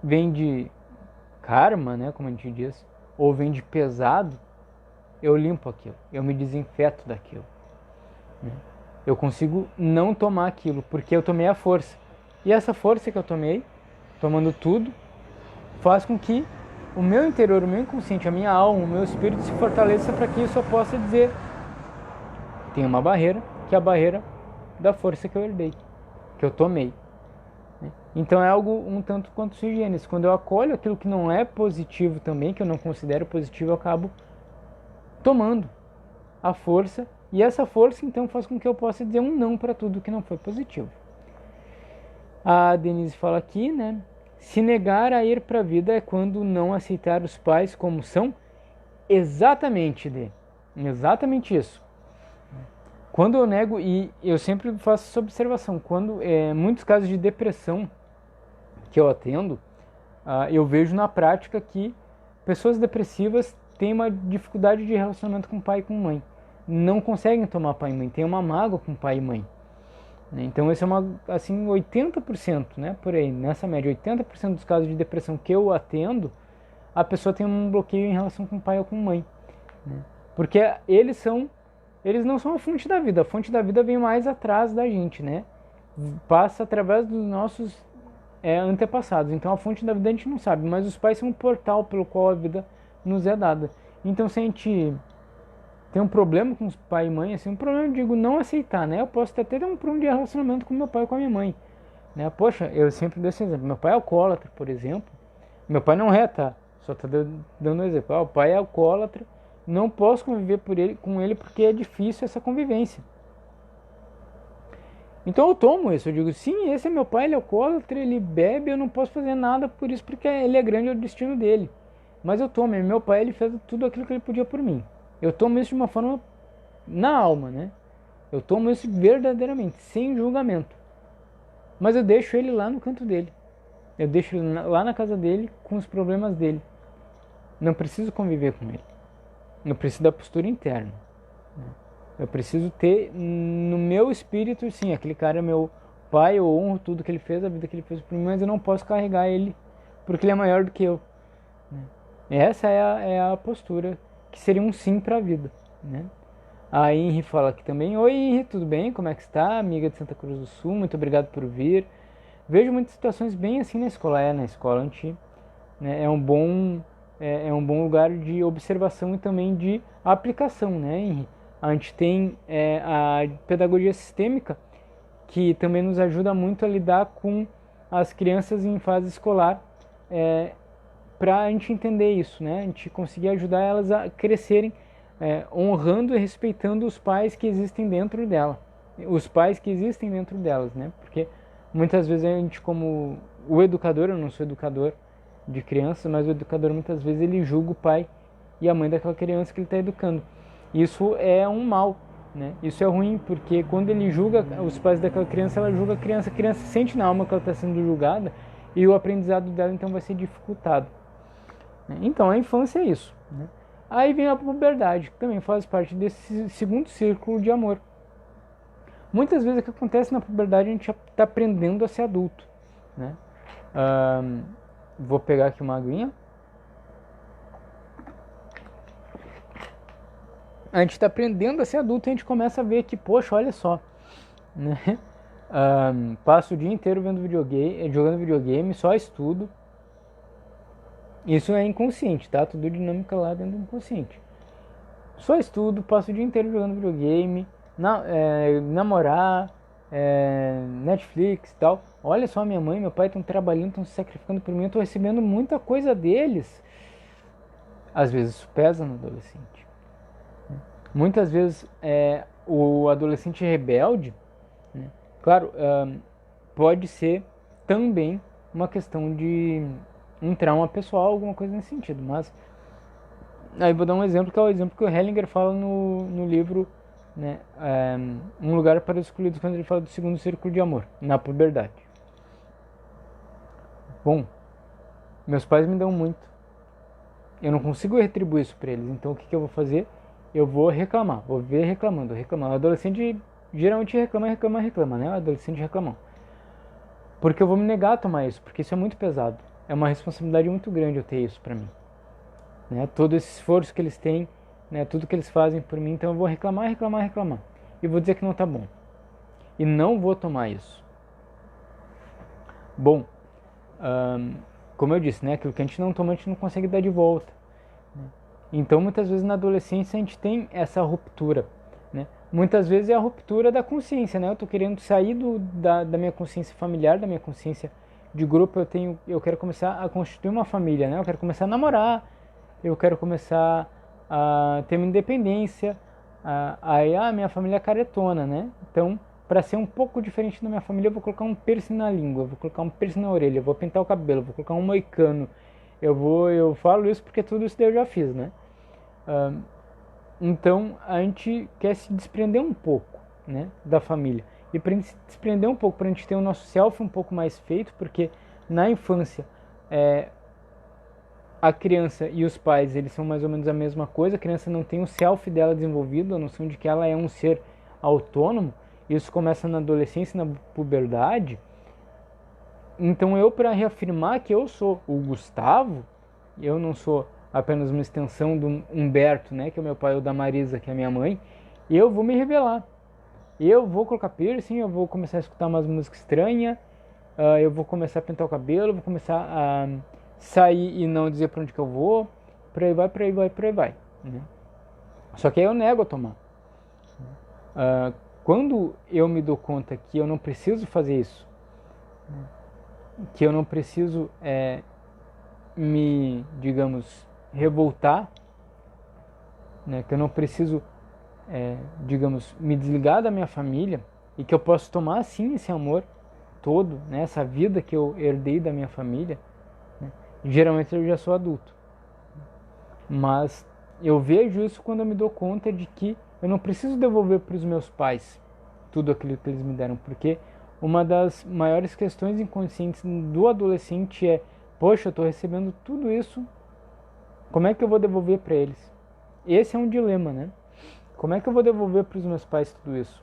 vem de karma, né, como a gente diz, ou vem de pesado, eu limpo aquilo, eu me desinfeto daquilo. Eu consigo não tomar aquilo, porque eu tomei a força. E essa força que eu tomei, tomando tudo, faz com que o meu interior, o meu inconsciente, a minha alma, o meu espírito se fortaleça para que isso eu possa dizer: tem uma barreira, que é a barreira da força que eu herdei, que eu tomei. Então é algo um tanto quanto sui generis. Quando eu acolho aquilo que não é positivo também, que eu não considero positivo, eu acabo tomando a força. E essa força então faz com que eu possa dizer um não para tudo que não foi positivo. A Denise fala aqui, né? Se negar a ir para a vida é quando não aceitar os pais como são. Exatamente, Dê. Exatamente isso. Quando eu nego, e eu sempre faço essa observação, quando muitos casos de depressão que eu atendo, eu vejo na prática que pessoas depressivas têm uma dificuldade de relacionamento com pai e com mãe. Não conseguem tomar pai e mãe, tem uma mágoa com pai e mãe. Então esse é assim, 80%, né, por aí, nessa média, 80% dos casos de depressão que eu atendo, a pessoa tem um bloqueio em relação com pai ou com mãe. Né? Porque eles não são a fonte da vida vem mais atrás da gente, né? Passa através dos nossos antepassados. Então a fonte da vida a gente não sabe, mas os pais são um portal pelo qual a vida nos é dada. Então se a gente tem um problema com os pai e mãe, assim, um problema, eu digo, não aceitar, né? Eu posso até ter um problema de relacionamento com meu pai e com a minha mãe, né? Poxa, eu sempre dou esse exemplo. Meu pai é alcoólatra, por exemplo. Meu pai não é, tá? Só tá dando um exemplo. O pai é alcoólatra, não posso conviver com ele porque é difícil essa convivência. Então eu tomo isso, eu digo, sim, esse é meu pai, ele é alcoólatra, ele bebe, eu não posso fazer nada por isso porque ele é grande, é o destino dele. Mas eu tomo, meu pai, ele fez tudo aquilo que ele podia por mim. Eu tomo isso de uma forma na alma, né? Eu tomo isso verdadeiramente, sem julgamento. Mas eu deixo ele lá no canto dele. Eu deixo ele lá na casa dele, com os problemas dele. Não preciso conviver com ele. Eu preciso da postura interna. Eu preciso ter no meu espírito, sim, aquele cara é meu pai, eu honro tudo que ele fez, a vida que ele fez por mim, mas eu não posso carregar ele, porque ele é maior do que eu. Essa é a postura que seria um sim para a vida, né? A Henry fala aqui também: oi Henry, tudo bem? Como é que está? Amiga de Santa Cruz do Sul, muito obrigado por vir. Vejo muitas situações bem assim na escola. Na escola a gente, né, é um bom lugar de observação e também de aplicação, né, Henry? A gente tem a pedagogia sistêmica, que também nos ajuda muito a lidar com as crianças em fase escolar, para a gente entender isso, né? A gente conseguir ajudar elas a crescerem honrando e respeitando os pais que existem dentro dela, né? Porque muitas vezes a gente, como o educador, eu não sou educador de crianças, mas o educador muitas vezes ele julga o pai e a mãe daquela criança que ele está educando. Isso é um mal, né? Isso é ruim, porque quando ele julga os pais daquela criança, ela julga a criança sente na alma que ela está sendo julgada e o aprendizado dela então vai ser dificultado. Então a infância é isso, né? Aí vem a puberdade, que também faz parte desse segundo círculo de amor. Muitas vezes o que acontece na puberdade, a gente já está aprendendo a ser adulto, né? Vou pegar aqui uma aguinha. A gente está aprendendo a ser adulto e a gente começa a ver que, poxa, olha só, né? Passo o dia inteiro vendo videogame, jogando videogame, só estudo. Isso é inconsciente, tá? Tudo dinâmica lá dentro do inconsciente. Só estudo, passo o dia inteiro jogando videogame, namorar, Netflix e tal. Olha só, minha mãe e meu pai estão trabalhando, estão se sacrificando por mim, eu estou recebendo muita coisa deles. Às vezes isso pesa no adolescente. Muitas vezes o adolescente rebelde, né? Claro, pode ser também uma questão de um trauma pessoal, alguma coisa nesse sentido, mas aí vou dar um exemplo que é o exemplo que o Hellinger fala no livro, né, Um Lugar para os Excluídos, quando ele fala do segundo círculo de amor, na puberdade. Bom, meus pais me dão muito, eu não consigo retribuir isso para eles, então o que eu vou fazer? Eu vou reclamar, vou ver reclamando. O adolescente geralmente reclama, né? O adolescente reclamão. Porque eu vou me negar a tomar isso, porque isso é muito pesado. É uma responsabilidade muito grande eu ter isso pra mim. Né? Todo esse esforço que eles têm, né? Tudo que eles fazem por mim, então eu vou reclamar. E vou dizer que não tá bom. E não vou tomar isso. Bom, como eu disse, né? Aquilo que a gente não toma, a gente não consegue dar de volta. Então, muitas vezes na adolescência a gente tem essa ruptura, né? Muitas vezes é a ruptura da consciência, né? Eu tô querendo sair da minha consciência familiar, da minha consciência de grupo. Eu quero começar a constituir uma família, né? Eu quero começar a namorar, eu quero começar a ter minha independência. Aí, minha família é caretona, né? Então, para ser um pouco diferente da minha família, eu vou colocar um piercing na língua, eu vou colocar um piercing na orelha, eu vou pintar o cabelo, eu vou colocar um moicano. Eu falo isso porque tudo isso daí eu já fiz, né? Então a gente quer se desprender um pouco, né, da família. E para a gente se desprender um pouco, para a gente ter o nosso self um pouco mais feito, porque na infância a criança e os pais, eles são mais ou menos a mesma coisa. A criança não tem o self dela desenvolvido, a noção de que ela é um ser autônomo. Isso começa na adolescência, na puberdade. Então para reafirmar que eu sou o Gustavo, eu não sou apenas uma extensão do Humberto, né, que é o meu pai, ou da Marisa, que é a minha mãe, eu vou me revelar. Eu vou colocar piercing, eu vou começar a escutar umas músicas estranhas, eu vou começar a pintar o cabelo, vou começar a sair e não dizer para onde que eu vou, por aí vai. Né? Só que aí eu nego a tomar. Quando eu me dou conta que eu não preciso fazer isso, que eu não preciso digamos, revoltar, né, que eu não preciso, digamos, me desligar da minha família, e que eu posso tomar sim esse amor todo, né, essa vida que eu herdei da minha família, né, geralmente eu já sou adulto. Mas eu vejo isso quando eu me dou conta de que eu não preciso devolver para os meus pais tudo aquilo que eles me deram, porque uma das maiores questões inconscientes do adolescente é: poxa, eu estou recebendo tudo isso, como é que eu vou devolver para eles? Esse é um dilema, né? Como é que eu vou devolver para os meus pais tudo isso?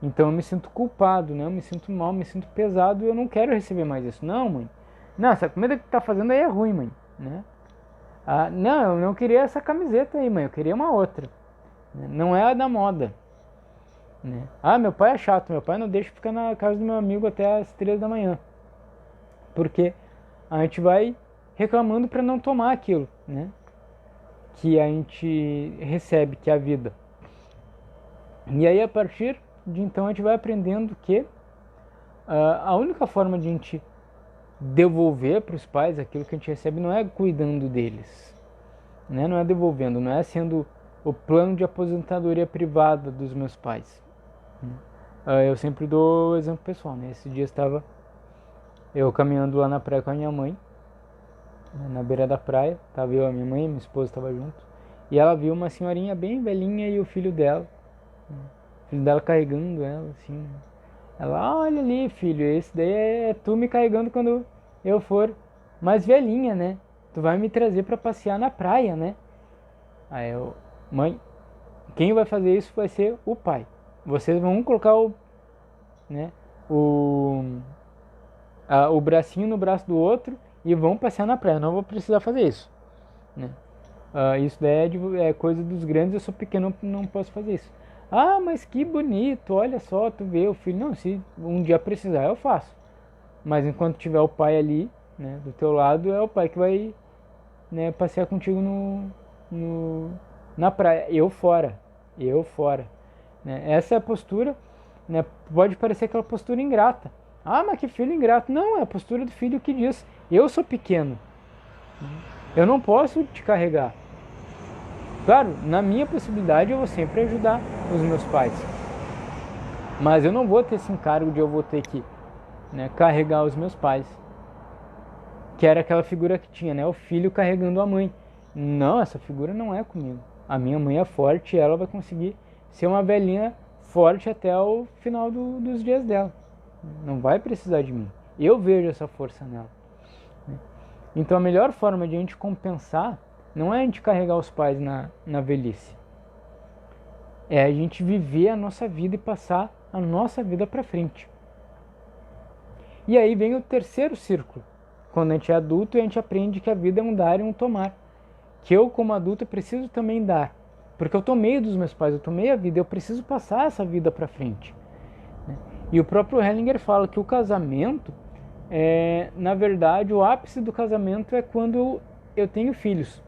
Então eu me sinto culpado, né? Eu me sinto mal, me sinto pesado e eu não quero receber mais isso. Não, mãe. Não, essa comida que tu tá fazendo aí é ruim, mãe, né? Não, eu não queria essa camiseta aí, mãe. Eu queria uma outra. Não é a da moda. Né? Meu pai é chato. Meu pai não deixa ficar na casa do meu amigo até as 3 da manhã. Porque a gente vai reclamando para não tomar aquilo, né, que a gente recebe, que é a vida. E aí, a partir de então, a gente vai aprendendo que a única forma de a gente devolver para os pais aquilo que a gente recebe não é cuidando deles, né? Não é devolvendo, não é sendo o plano de aposentadoria privada dos meus pais. Eu sempre dou o exemplo pessoal, né? Esse dia estava eu caminhando lá na praia com a minha mãe, na beira da praia, tava eu, a minha mãe e minha esposa estava junto, e ela viu uma senhorinha bem velhinha e o filho dela carregando ela, assim. Ela: olha ali, filho, esse daí é tu me carregando quando eu for mais velhinha, né? Tu vai me trazer para passear na praia, né? Aí eu: mãe, quem vai fazer isso vai ser o pai. Vocês vão colocar o bracinho no braço do outro e vão passear na praia. Eu não vou precisar fazer isso, né? Isso daí é coisa dos grandes, eu sou pequeno, não posso fazer isso. Mas que bonito, olha só, tu vê o filho. Não, se um dia precisar eu faço. Mas enquanto tiver o pai ali, né, do teu lado, é o pai que vai, né, passear contigo na praia. Eu fora. Né? Essa é a postura, né? Pode parecer aquela postura ingrata. Mas que filho ingrato. Não, é a postura do filho que diz: eu sou pequeno, eu não posso te carregar. Claro, na minha possibilidade eu vou sempre ajudar os meus pais, mas eu não vou ter esse encargo de eu vou ter que, né, carregar os meus pais, que era aquela figura que tinha, né, o filho carregando a mãe. Não, essa figura não é comigo. A minha mãe é forte e ela vai conseguir ser uma velhinha forte até o final dos dias dela. Não vai precisar de mim. Eu vejo essa força nela. Então a melhor forma de a gente compensar não é a gente carregar os pais na velhice. É a gente viver a nossa vida e passar a nossa vida para frente. E aí vem o terceiro círculo. Quando a gente é adulto e a gente aprende que a vida é um dar e um tomar. Que eu, como adulto, preciso também dar. Porque eu tomei dos meus pais, eu tomei a vida, eu preciso passar essa vida para frente. E o próprio Hellinger fala que o casamento, na verdade, o ápice do casamento é quando eu tenho filhos.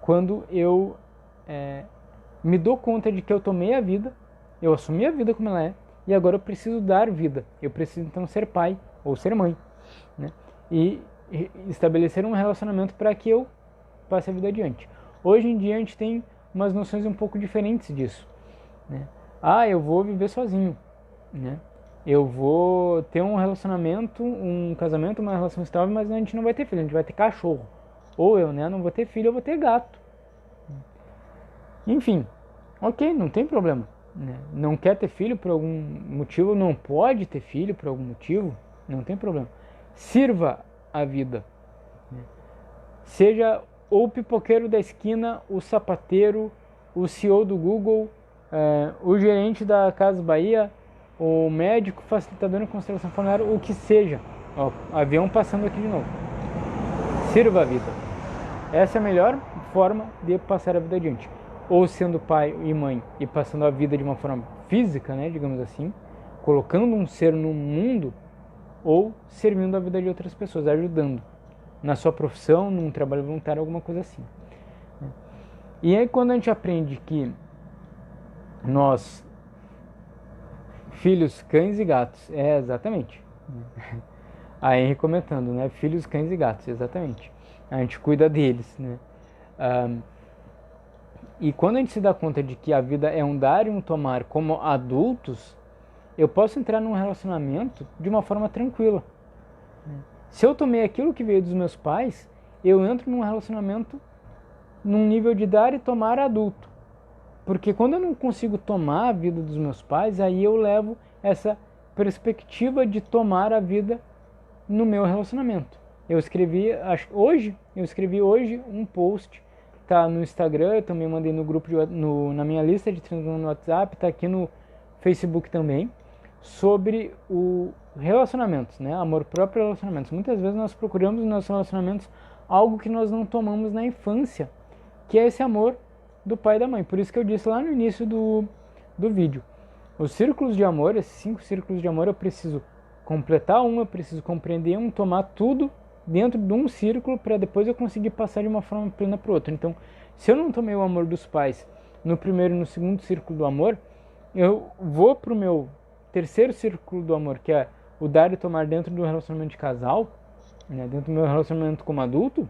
Quando eu me dou conta de que eu tomei a vida, eu assumi a vida como ela é, e agora eu preciso dar vida. Eu preciso então ser pai ou ser mãe, né? E estabelecer um relacionamento para que eu passe a vida adiante. Hoje em dia a gente tem umas noções um pouco diferentes disso, né? Eu vou viver sozinho, né? Eu vou ter um relacionamento, um casamento, uma relação estável, mas a gente não vai ter filho, a gente vai ter cachorro. Ou eu, né, não vou ter filho, eu vou ter gato. Enfim, ok, não tem problema, né? Não quer ter filho por algum motivo, não pode ter filho por algum motivo, não tem problema. Sirva a vida, né? Seja o pipoqueiro da esquina, o sapateiro, o CEO do Google, o gerente da Casas Bahia, o médico, facilitador em constelação familiar, o que seja. Ó, avião passando aqui de novo. Sirva a vida. Essa é a melhor forma de passar a vida adiante. Ou sendo pai e mãe e passando a vida de uma forma física, né, digamos assim, colocando um ser no mundo, ou servindo a vida de outras pessoas, ajudando na sua profissão, num trabalho voluntário, alguma coisa assim. E aí quando a gente aprende que nós, filhos, cães e gatos, exatamente, a Henry comentando, né, filhos, cães e gatos, exatamente, a gente cuida deles, né, e quando a gente se dá conta de que a vida é um dar e um tomar como adultos, eu posso entrar num relacionamento de uma forma tranquila. Se eu tomei aquilo que veio dos meus pais, eu entro num relacionamento num nível de dar e tomar adulto. Porque quando eu não consigo tomar a vida dos meus pais, aí eu levo essa perspectiva de tomar a vida no meu relacionamento. Eu escrevi hoje um post, tá no Instagram, eu também mandei no grupo na minha lista de transmissão no WhatsApp, tá aqui no Facebook também, sobre o relacionamentos, né? Amor próprio e relacionamentos. Muitas vezes nós procuramos nos nossos relacionamentos algo que nós não tomamos na infância, que é esse amor do pai e da mãe. Por isso que eu disse lá no início do vídeo. Os círculos de amor, esses 5 círculos de amor, eu preciso completar um, eu preciso compreender um, tomar tudo dentro de um círculo para depois eu conseguir passar de uma forma plena para o outro. Então, se eu não tomei o amor dos pais no primeiro e no segundo círculo do amor, eu vou para o meu terceiro círculo do amor, que é o dar e tomar dentro do relacionamento de casal, né, dentro do meu relacionamento como adulto,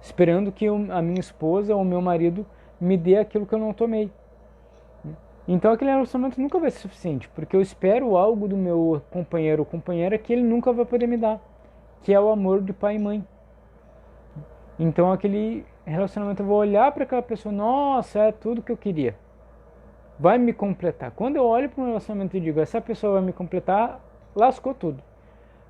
esperando que a minha esposa ou o meu marido me dê aquilo que eu não tomei. Então aquele relacionamento nunca vai ser suficiente, porque eu espero algo do meu companheiro ou companheira que ele nunca vai poder me dar, que é o amor de pai e mãe. Então aquele relacionamento eu vou olhar para aquela pessoa, nossa, é tudo que eu queria. Vai me completar. Quando eu olho para um relacionamento e digo, essa pessoa vai me completar, lascou tudo.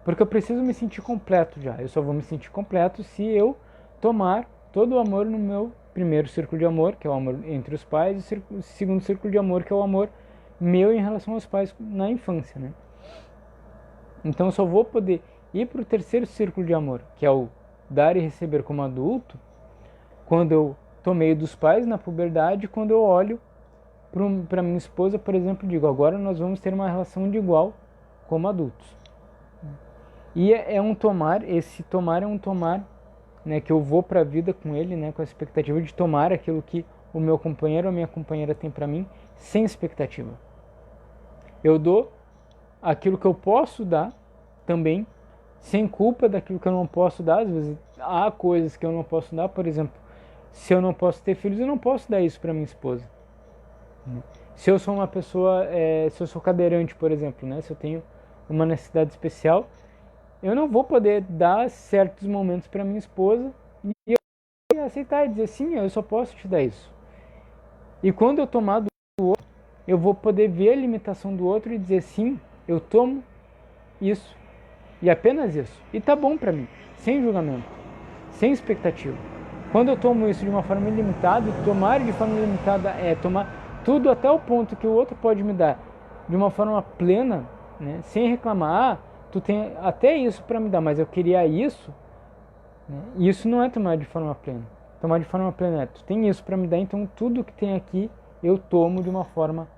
Porque eu preciso me sentir completo já. Eu só vou me sentir completo se eu tomar todo o amor no meu primeiro círculo de amor, que é o amor entre os pais, e o segundo círculo de amor, que é o amor meu em relação aos pais na infância, né? Então eu só vou poder ir para o terceiro círculo de amor, que é o dar e receber como adulto, quando eu tomei dos pais na puberdade, quando eu olho para minha esposa, por exemplo, digo, agora nós vamos ter uma relação de igual como adultos. E é um tomar, esse tomar é um tomar, né, que eu vou para a vida com ele, né, com a expectativa de tomar aquilo que o meu companheiro ou a minha companheira tem para mim, sem expectativa. Eu dou aquilo que eu posso dar também, sem culpa daquilo que eu não posso dar. Às vezes há coisas que eu não posso dar, por exemplo, Se eu não posso ter filhos, eu não posso dar isso para minha esposa. Se eu sou uma pessoa, se eu sou cadeirante, por exemplo, né? Se eu tenho uma necessidade especial, eu não vou poder dar certos momentos para minha esposa e eu aceitar e dizer sim, eu só posso te dar isso. E quando eu tomar do outro, eu vou poder ver a limitação do outro e dizer sim, eu tomo isso e apenas isso. E tá bom para mim, sem julgamento, sem expectativa. Quando eu tomo isso de uma forma ilimitada, e tomar de forma ilimitada é tomar tudo até o ponto que o outro pode me dar de uma forma plena, né, sem reclamar, tu tem até isso para me dar, mas eu queria isso, né, isso não é tomar de forma plena. Tomar de forma plena é, tu tem isso para me dar, então tudo que tem aqui eu tomo de uma forma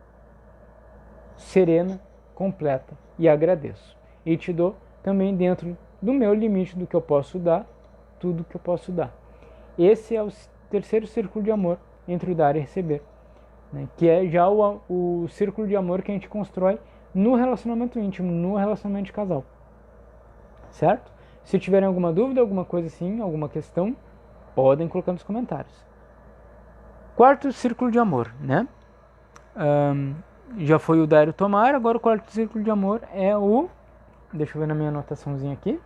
serena, completa e agradeço. E te dou também dentro do meu limite do que eu posso dar, tudo que eu posso dar. Esse é o terceiro círculo de amor entre o dar e receber, né? Que é já o círculo de amor que a gente constrói no relacionamento íntimo, no relacionamento de casal. Certo? Se tiverem alguma dúvida, alguma coisa assim, alguma questão, podem colocar nos comentários. Quarto círculo de amor, né? Já foi o dar e o tomar, agora o quarto círculo de amor é o... Deixa eu ver na minha anotaçãozinha aqui.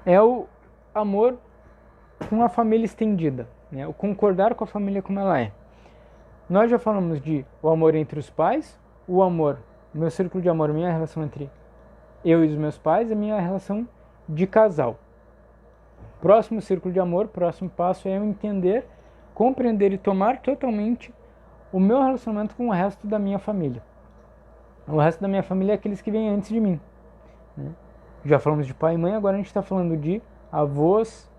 É o amor com a família estendida, né? O concordar com a família como ela é. Nós já falamos de o amor entre os pais, o amor, meu círculo de amor, minha relação entre eu e os meus pais, a minha relação de casal. Próximo círculo de amor, próximo passo é eu entender, compreender e tomar totalmente o meu relacionamento com o resto da minha família. O resto da minha família é aqueles que vêm antes de mim, né? Já falamos de pai e mãe, agora a gente está falando de avós,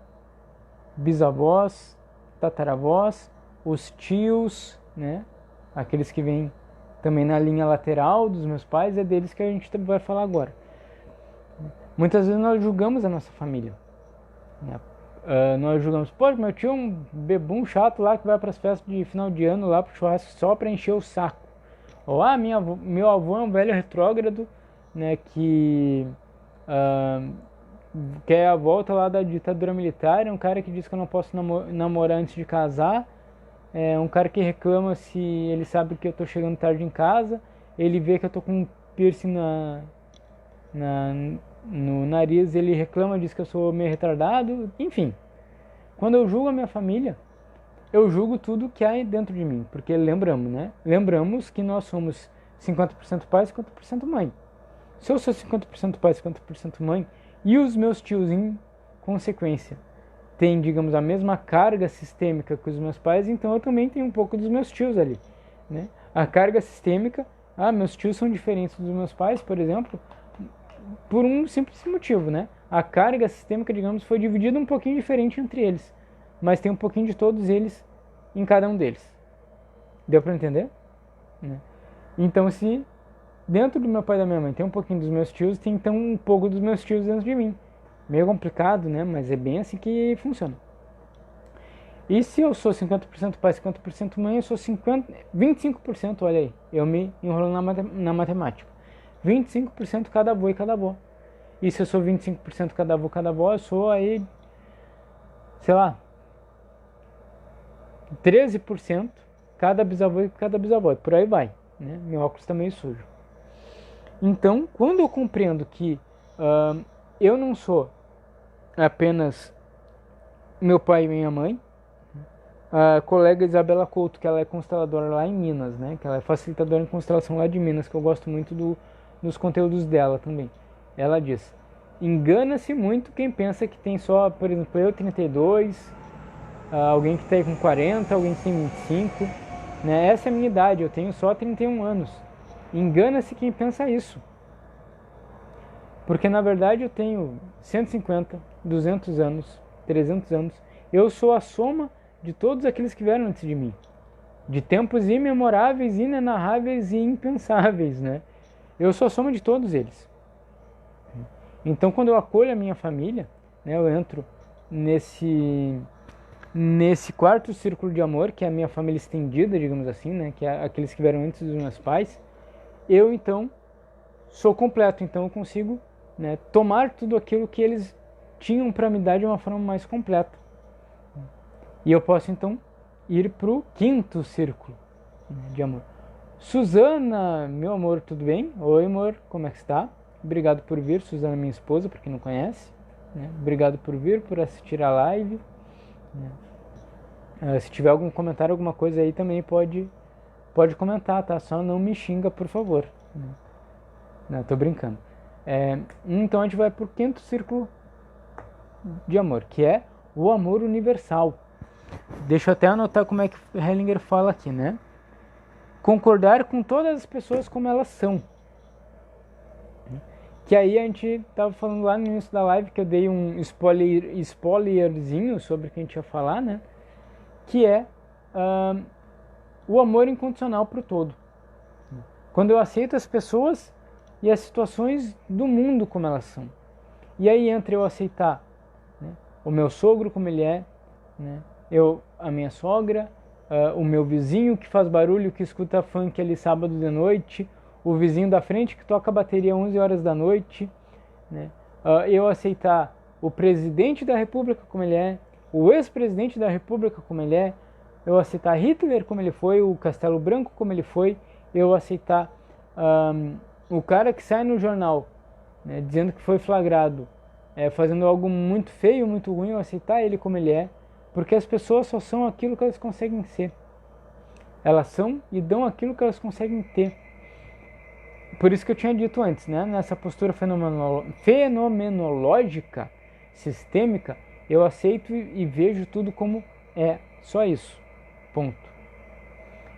bisavós, tataravós, os tios, né? Aqueles que vêm também na linha lateral dos meus pais, é deles que a gente vai falar agora. Muitas vezes nós julgamos a nossa família, né? Nós julgamos, pô, meu tio é um bebum chato lá que vai para as festas de final de ano lá pro churrasco só para encher o saco. Ou meu avô é um velho retrógrado, né, que quer a volta lá da ditadura militar, é um cara que diz que eu não posso namorar antes de casar, é um cara que reclama se ele sabe que eu tô chegando tarde em casa, ele vê que eu tô com um piercing no nariz, ele reclama, diz que eu sou meio retardado, enfim. Quando eu julgo a minha família, eu julgo tudo que há dentro de mim, porque lembramos, né? Lembramos que nós somos 50% pai e 50% mãe. Se eu sou 50% pai e 50% mãe, e os meus tios, em consequência, têm, digamos, a mesma carga sistêmica que os meus pais, então eu também tenho um pouco dos meus tios ali, né? A carga sistêmica, meus tios são diferentes dos meus pais, por exemplo, por um simples motivo, né? A carga sistêmica, digamos, foi dividida um pouquinho diferente entre eles, mas tem um pouquinho de todos eles em cada um deles. Deu para entender? Né? Então, se dentro do meu pai e da minha mãe tem um pouquinho dos meus tios, tem então um pouco dos meus tios dentro de mim. Meio complicado, né? Mas é bem assim que funciona. E se eu sou 50% pai e 50% mãe, eu sou 25%, olha aí, eu me enrolo na matemática. 25% cada avô e cada avó. E se eu sou 25% cada avô, eu sou aí, sei lá, 13% cada bisavô e cada bisavó. E por aí vai, né? Meu óculos está meio sujo. Então, quando eu compreendo que eu não sou apenas meu pai e minha mãe, a colega Isabela Couto, que ela é consteladora lá em Minas, né? Que ela é facilitadora em constelação lá de Minas, que eu gosto muito dos conteúdos dela também. Ela diz, engana-se muito quem pensa que tem só, por exemplo, eu 32, alguém que está aí com 40, alguém que tem 25, né? Essa é a minha idade, eu tenho só 31 anos. Engana-se quem pensa isso. Porque na verdade eu tenho 150, 200 anos, 300 anos. Eu sou a soma de todos aqueles que vieram antes de mim. De tempos imemoráveis, inenarráveis e impensáveis, né? Eu sou a soma de todos eles. Então quando eu acolho a minha família, né, eu entro nesse quarto círculo de amor, que é a minha família estendida, digamos assim, né, que é aqueles que vieram antes dos meus pais, eu então sou completo, então eu consigo, né, tomar tudo aquilo que eles tinham para me dar de uma forma mais completa. E eu posso então ir para o quinto círculo, né, de amor. Suzana, meu amor, tudo bem? Oi, amor, como é que está? Obrigado por vir, Suzana, minha esposa, para quem não conhece. Né? Obrigado por vir, por assistir a live. Né? Se tiver algum comentário, alguma coisa aí também pode comentar, tá? Só não me xinga, por favor. Né? Não, tô brincando. Então a gente vai pro quinto círculo de amor, que é o amor universal. Deixa eu até anotar como é que Hellinger fala aqui, né? Concordar com todas as pessoas como elas são. Que aí a gente tava falando lá no início da live, que eu dei um spoilerzinho sobre o que a gente ia falar, né? Que é o amor incondicional pro todo. Quando eu aceito as pessoas e as situações do mundo como elas são. E aí entra eu aceitar, né, o meu sogro como ele é, né, a minha sogra, o meu vizinho que faz barulho, que escuta funk ali sábado de noite, o vizinho da frente que toca bateria 11 horas da noite, né, eu aceitar o presidente da república como ele é, o ex-presidente da república como ele é, eu aceitar Hitler como ele foi, o Castelo Branco como ele foi, eu aceitar o cara que sai no jornal, né, dizendo que foi flagrado fazendo algo muito feio, muito ruim, eu aceitar ele como ele é, porque as pessoas só são aquilo que elas conseguem ser. Elas são e dão aquilo que elas conseguem ter. Por isso que eu tinha dito antes, né, nessa postura fenomenológica, sistêmica, eu aceito e vejo tudo como é, só isso, ponto.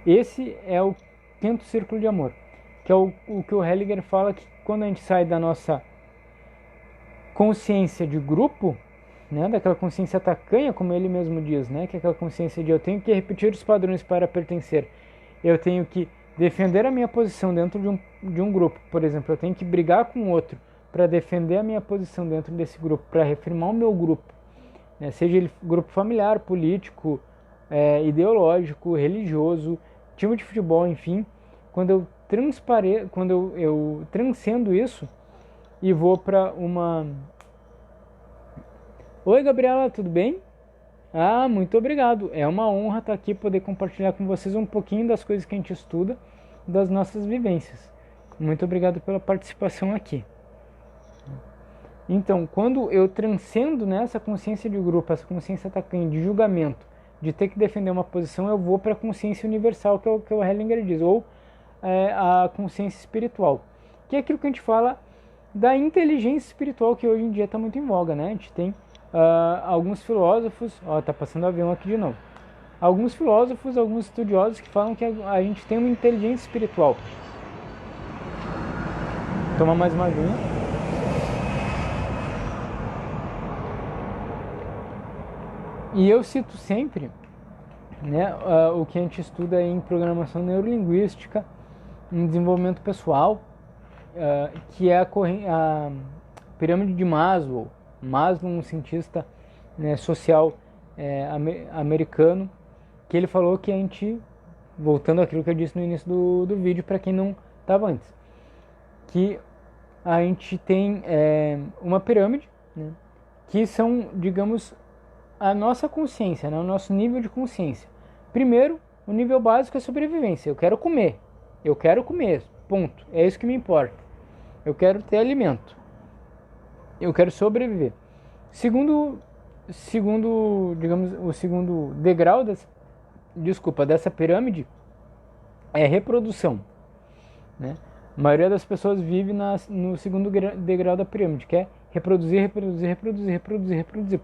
Esse é o quinto círculo de amor, que é o que o Hellinger fala, que quando a gente sai da nossa consciência de grupo, né, daquela consciência tacanha, como ele mesmo diz, né, que é aquela consciência de eu tenho que repetir os padrões para pertencer, eu tenho que defender a minha posição dentro de um grupo, por exemplo, eu tenho que brigar com outro para defender a minha posição dentro desse grupo, para reafirmar o meu grupo, né, seja ele grupo familiar, político, ideológico, religioso, time de futebol, enfim. Quando eu transcendo isso e vou para uma... Oi, Gabriela, tudo bem? Ah, muito obrigado. É uma honra estar aqui, poder compartilhar com vocês um pouquinho das coisas que a gente estuda, das nossas vivências. Muito obrigado pela participação aqui. Então, quando eu transcendo, né, essa consciência de grupo, essa consciência atacante, de julgamento, de ter que defender uma posição, eu vou para a consciência universal, que é o que o Hellinger diz, ou a consciência espiritual, que é aquilo que a gente fala da inteligência espiritual, que hoje em dia está muito em voga, né? A gente tem alguns filósofos, tá passando avião aqui de novo, alguns filósofos, alguns estudiosos que falam que a gente tem uma inteligência espiritual. Toma mais uma aguinha. E eu cito sempre, né, o que a gente estuda em programação neurolinguística, em desenvolvimento pessoal, que é a pirâmide de Maslow. Maslow, um cientista, né, social americano, que ele falou que a gente, voltando àquilo que eu disse no início do vídeo, para quem não estava antes, que a gente tem uma pirâmide, né, que são, digamos, a nossa consciência, né, o nosso nível de consciência. Primeiro, o nível básico é sobrevivência. Eu quero comer, ponto. É isso que me importa. Eu quero ter alimento. Eu quero sobreviver. Segundo, digamos, o segundo degrau dessa pirâmide é reprodução, né? A maioria das pessoas vive no segundo degrau da pirâmide, que é reproduzir. Por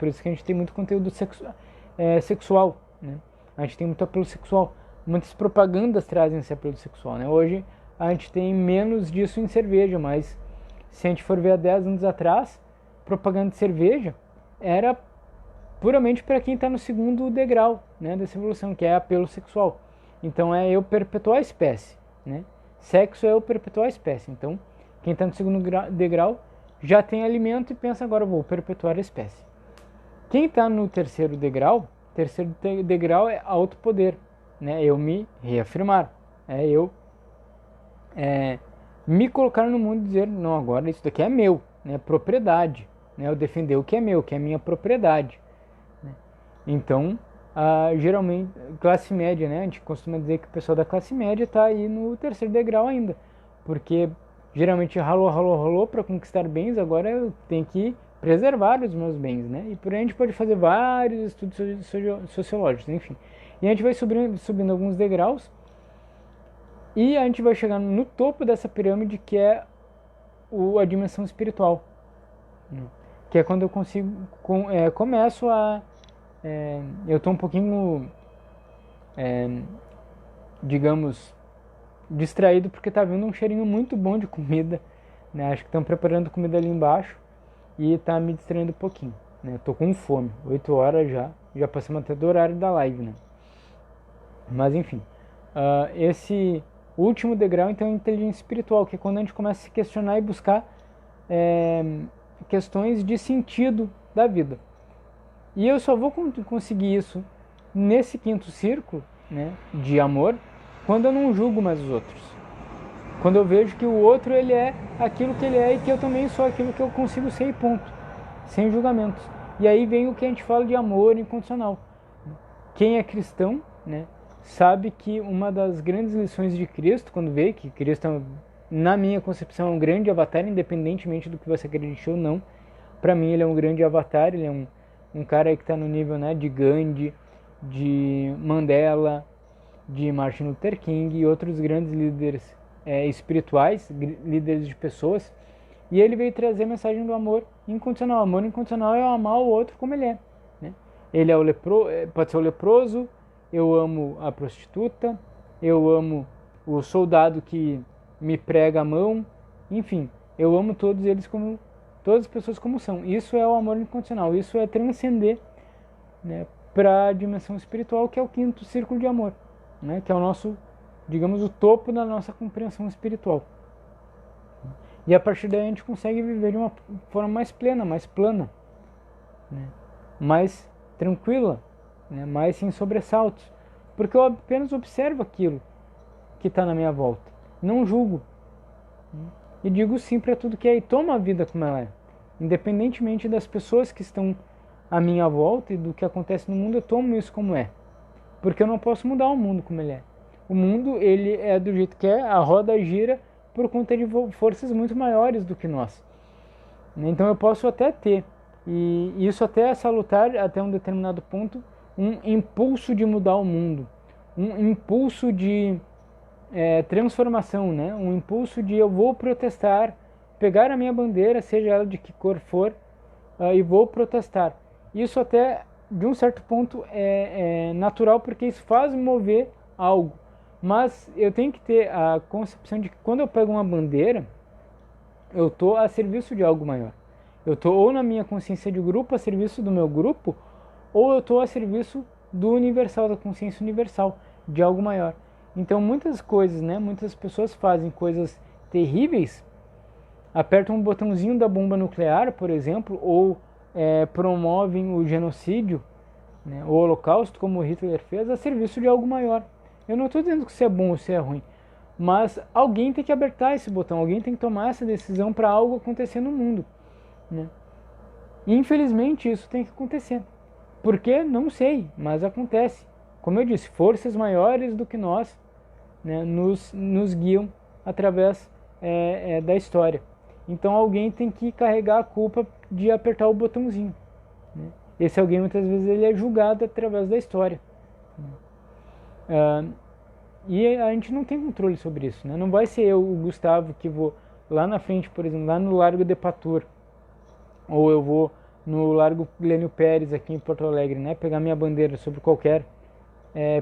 isso que a gente tem muito conteúdo sexual, né? A gente tem muito apelo sexual. Muitas propagandas trazem esse apelo sexual, né? Hoje a gente tem menos disso em cerveja, mas se a gente for ver há 10 anos atrás, propaganda de cerveja era puramente para quem está no segundo degrau, né, dessa evolução, que é apelo sexual. Então é eu perpetuar a espécie, né? Sexo é eu perpetuar a espécie. Então quem está no segundo degrau já tem alimento e pensa, agora eu vou perpetuar a espécie. Quem está no terceiro degrau é autopoder, né? Eu me reafirmar, eu me colocar no mundo e dizer, não, agora isso daqui é meu, né? Propriedade, né? Eu defender o que é meu, que é minha propriedade, né? Então geralmente, classe média, né? A gente costuma dizer que o pessoal da classe média está aí no terceiro degrau ainda, porque geralmente ralou para conquistar bens, agora eu tenho que preservar os meus bens, né? E por aí a gente pode fazer vários estudos sociológicos, enfim. E a gente vai subindo alguns degraus e a gente vai chegar no topo dessa pirâmide, que é a dimensão espiritual, né? Que é quando eu começo a... eu estou um pouquinho, digamos, distraído porque está vindo um cheirinho muito bom de comida, né? Acho que estão preparando comida ali embaixo e está me distraindo um pouquinho, né? Eu tô com fome, 8 horas já passamos até do horário da live, né? Mas enfim, esse último degrau então é a inteligência espiritual, que é quando a gente começa a se questionar e buscar questões de sentido da vida. E eu só vou conseguir isso nesse quinto círculo, né, de amor, quando eu não julgo mais os outros. Quando eu vejo que o outro ele é aquilo que ele é e que eu também sou aquilo que eu consigo ser e ponto. Sem julgamentos. E aí vem o que a gente fala de amor incondicional. Quem é cristão, né, sabe que uma das grandes lições de Cristo, quando vê que Cristo, na minha concepção, é um grande avatar, independentemente do que você acredite ou não. Para mim ele é um grande avatar, ele é um cara que está no nível, né, de Gandhi, de Mandela, de Martin Luther King e outros grandes líderes espirituais, líderes de pessoas. E ele veio trazer a mensagem do amor incondicional. O amor incondicional é amar o outro como ele é, né? Ele é pode ser o leproso, eu amo a prostituta, eu amo o soldado que me prega a mão, enfim, eu amo todos eles como todas as pessoas como são. Isso é o amor incondicional, isso é transcender, né, para a dimensão espiritual, que é o quinto círculo de amor, né, que é o nosso, digamos, o topo da nossa compreensão espiritual. E a partir daí a gente consegue viver de uma forma mais plena, mais plana, né, mais tranquila, né, mais sem sobressaltos, porque eu apenas observo aquilo que está na minha volta, não julgo, e digo sim para tudo que é e tomo a vida como ela é, independentemente das pessoas que estão à minha volta e do que acontece no mundo. Eu tomo isso como é, porque eu não posso mudar o mundo como ele é. O mundo, ele é do jeito que é, a roda gira por conta de forças muito maiores do que nós. Então eu posso até ter, e isso até é salutar até um determinado ponto, um impulso de mudar o mundo, um impulso de transformação, né? Um impulso de eu vou protestar, pegar a minha bandeira, seja ela de que cor for, e vou protestar. Isso até, de um certo ponto, é natural, porque isso faz mover algo. Mas eu tenho que ter a concepção de que quando eu pego uma bandeira, eu estou a serviço de algo maior. Eu estou ou na minha consciência de grupo, a serviço do meu grupo, ou eu estou a serviço do universal, da consciência universal, de algo maior. Então muitas coisas, né, muitas pessoas fazem coisas terríveis, apertam um botãozinho da bomba nuclear, por exemplo, ou promovem o genocídio, né, o holocausto, como Hitler fez, a serviço de algo maior. Eu não estou dizendo que isso é bom ou isso é ruim, mas alguém tem que apertar esse botão, alguém tem que tomar essa decisão para algo acontecer no mundo, né? E infelizmente isso tem que acontecer. Por quê? Não sei, mas acontece. Como eu disse, forças maiores do que nós, né, nos guiam através da história. Então alguém tem que carregar a culpa de apertar o botãozinho, né? Esse alguém muitas vezes ele é julgado através da história, né? E a gente não tem controle sobre isso, né? Não vai ser eu, o Gustavo, que vou lá na frente, por exemplo, lá no Largo de Patur, ou eu vou no Largo Glênio Pérez aqui em Porto Alegre, né, pegar minha bandeira sobre qualquer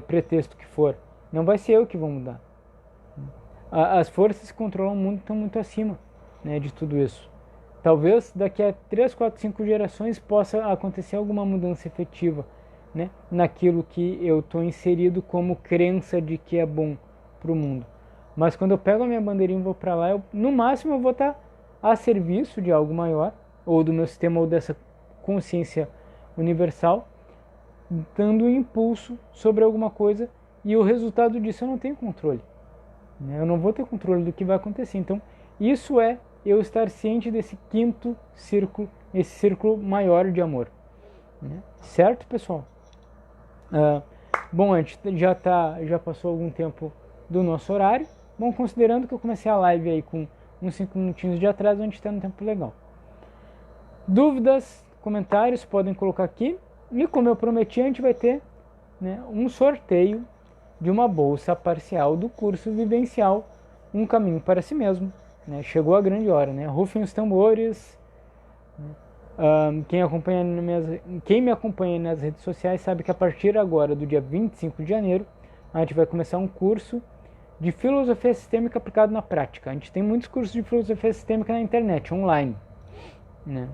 pretexto que for. Não vai ser eu que vou mudar. As forças que controlam o mundo estão muito acima, né, de tudo isso. Talvez daqui a 3, 4, 5 gerações possa acontecer alguma mudança efetiva, né, naquilo que eu estou inserido como crença de que é bom para o mundo. Mas quando eu pego a minha bandeirinha e vou para lá, no máximo eu vou estar a serviço de algo maior, ou do meu sistema, ou dessa consciência universal, dando um impulso sobre alguma coisa, e o resultado disso eu não tenho controle, né? Eu não vou ter controle do que vai acontecer. Então isso é eu estar ciente desse quinto círculo, esse círculo maior de amor, né? Certo, pessoal? Bom, a gente já passou algum tempo do nosso horário. Bom, considerando que eu comecei a live aí com uns 5 minutinhos de atraso, a gente está no tempo legal. Dúvidas, comentários, podem colocar aqui. E como eu prometi, a gente vai ter, né, um sorteio de uma bolsa parcial do curso vivencial Um Caminho para Si Mesmo. Né? Chegou a grande hora, né? Rufem os tambores. Quem me acompanha nas redes sociais sabe que a partir agora, do dia 25 de janeiro, a gente vai começar um curso de filosofia sistêmica aplicado na prática. A gente tem muitos cursos de filosofia sistêmica na internet, online. Né?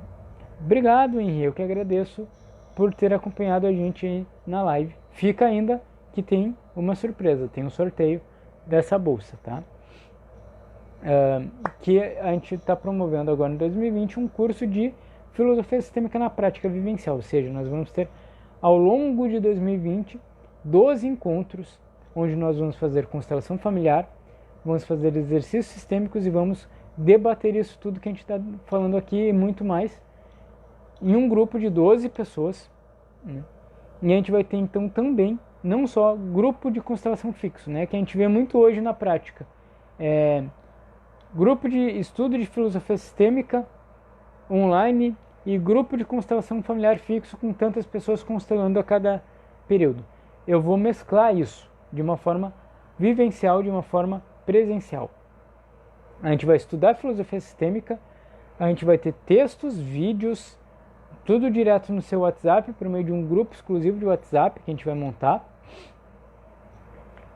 Obrigado, Henrique, eu que agradeço por ter acompanhado a gente aí na live. Fica ainda que tem uma surpresa, tem um sorteio dessa bolsa, tá? Que a gente está promovendo agora em 2020 um curso de filosofia sistêmica na prática vivencial, ou seja, nós vamos ter ao longo de 2020 12 encontros onde nós vamos fazer constelação familiar, vamos fazer exercícios sistêmicos e vamos debater isso tudo que a gente está falando aqui e muito mais em um grupo de 12 pessoas, né? E a gente vai ter então também não só grupo de constelação fixo, né, que a gente vê muito hoje na prática, grupo de estudo de filosofia sistêmica online e grupo de constelação familiar fixo com tantas pessoas constelando a cada período. Eu vou mesclar isso de uma forma vivencial, de uma forma presencial. A gente vai estudar filosofia sistêmica, a gente vai ter textos, vídeos, tudo direto no seu WhatsApp, por meio de um grupo exclusivo de WhatsApp que a gente vai montar.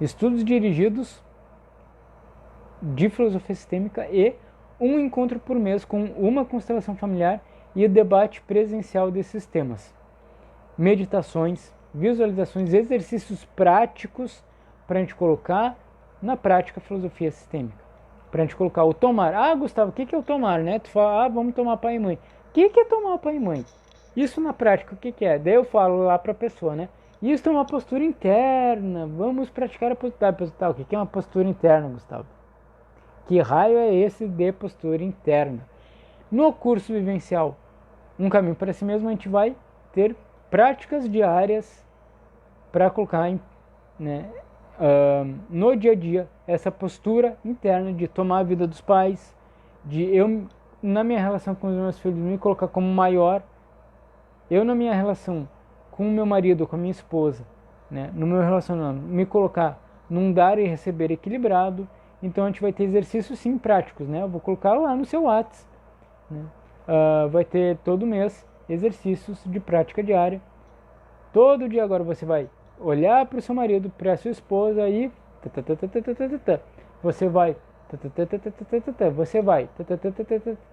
Estudos dirigidos de filosofia sistêmica e um encontro por mês com uma constelação familiar e o debate presencial desses temas. Meditações, visualizações, exercícios práticos para a gente colocar na prática a filosofia sistêmica. Para a gente colocar o tomar. Ah, Gustavo, o que é o tomar, né? Tu fala, vamos tomar pai e mãe. O que é tomar pai e mãe? Isso na prática, o que é? Daí eu falo lá para a pessoa, né? Isso é uma postura interna. Vamos praticar a postura. O que é uma postura interna, Gustavo? Que raio é esse de postura interna? No curso vivencial Um Caminho para Si Mesmo, a gente vai ter práticas diárias para colocar no dia a dia essa postura interna de tomar a vida dos pais, de eu, na minha relação com os meus filhos, me colocar como maior, eu na minha relação com o meu marido, com a minha esposa, né, no meu relacionamento, me colocar num dar e receber equilibrado. Então a gente vai ter exercícios sim práticos, né? Eu vou colocar lá no seu WhatsApp, né? Vai ter todo mês exercícios de prática diária. Todo dia agora você vai olhar para o seu marido, para a sua esposa e você vai, você vai.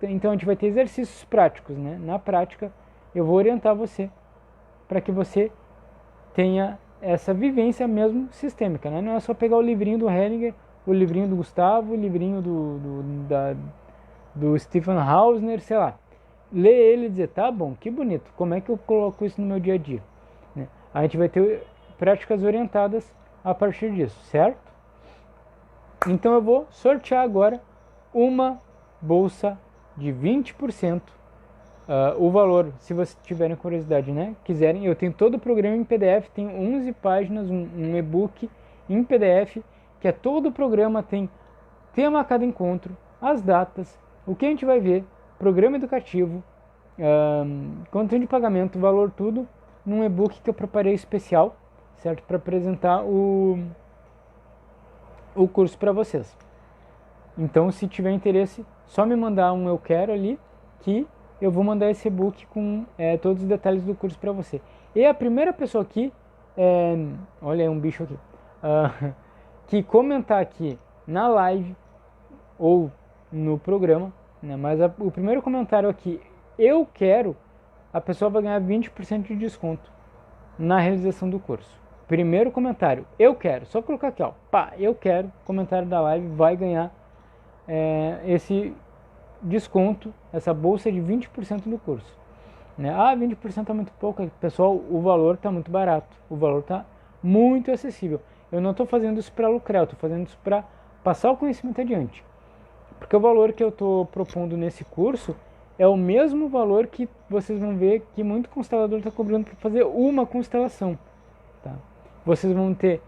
Então a gente vai ter exercícios práticos, né? Na prática eu vou orientar você para que você tenha essa vivência mesmo sistêmica, né? Não é só pegar o livrinho do Hellinger, o livrinho do Gustavo, o livrinho do Stephen Hausner, sei lá. Ler ele e dizer, tá bom, que bonito, como é que eu coloco isso no meu dia a dia? Né? A gente vai ter práticas orientadas a partir disso, certo? Então eu vou sortear agora uma bolsa de 20%. O valor, se vocês tiverem curiosidade, né, quiserem, eu tenho todo o programa em PDF, tem 11 páginas, um e-book em PDF, que é todo o programa, tem tema a cada encontro, as datas, o que a gente vai ver, programa educativo, condição de pagamento, valor, tudo, num e-book que eu preparei especial, certo, para apresentar o curso para vocês. Então, se tiver interesse, só me mandar um eu quero ali, que eu vou mandar esse e-book com todos os detalhes do curso para você. E a primeira pessoa aqui, olha aí um bicho aqui, que comentar aqui na live ou no programa, né, mas o primeiro comentário aqui, eu quero, a pessoa vai ganhar 20% de desconto na realização do curso. Primeiro comentário, eu quero, só colocar aqui, ó, pá, eu quero, comentário da live, vai ganhar esse desconto, essa bolsa de 20% do curso. Né? 20% é muito pouco, pessoal, o valor está muito barato, o valor está muito acessível. Eu não estou fazendo isso para lucrar, eu estou fazendo isso para passar o conhecimento adiante. Porque o valor que eu estou propondo nesse curso é o mesmo valor que vocês vão ver que muito constelador está cobrando para fazer uma constelação. tá? Vocês vão ter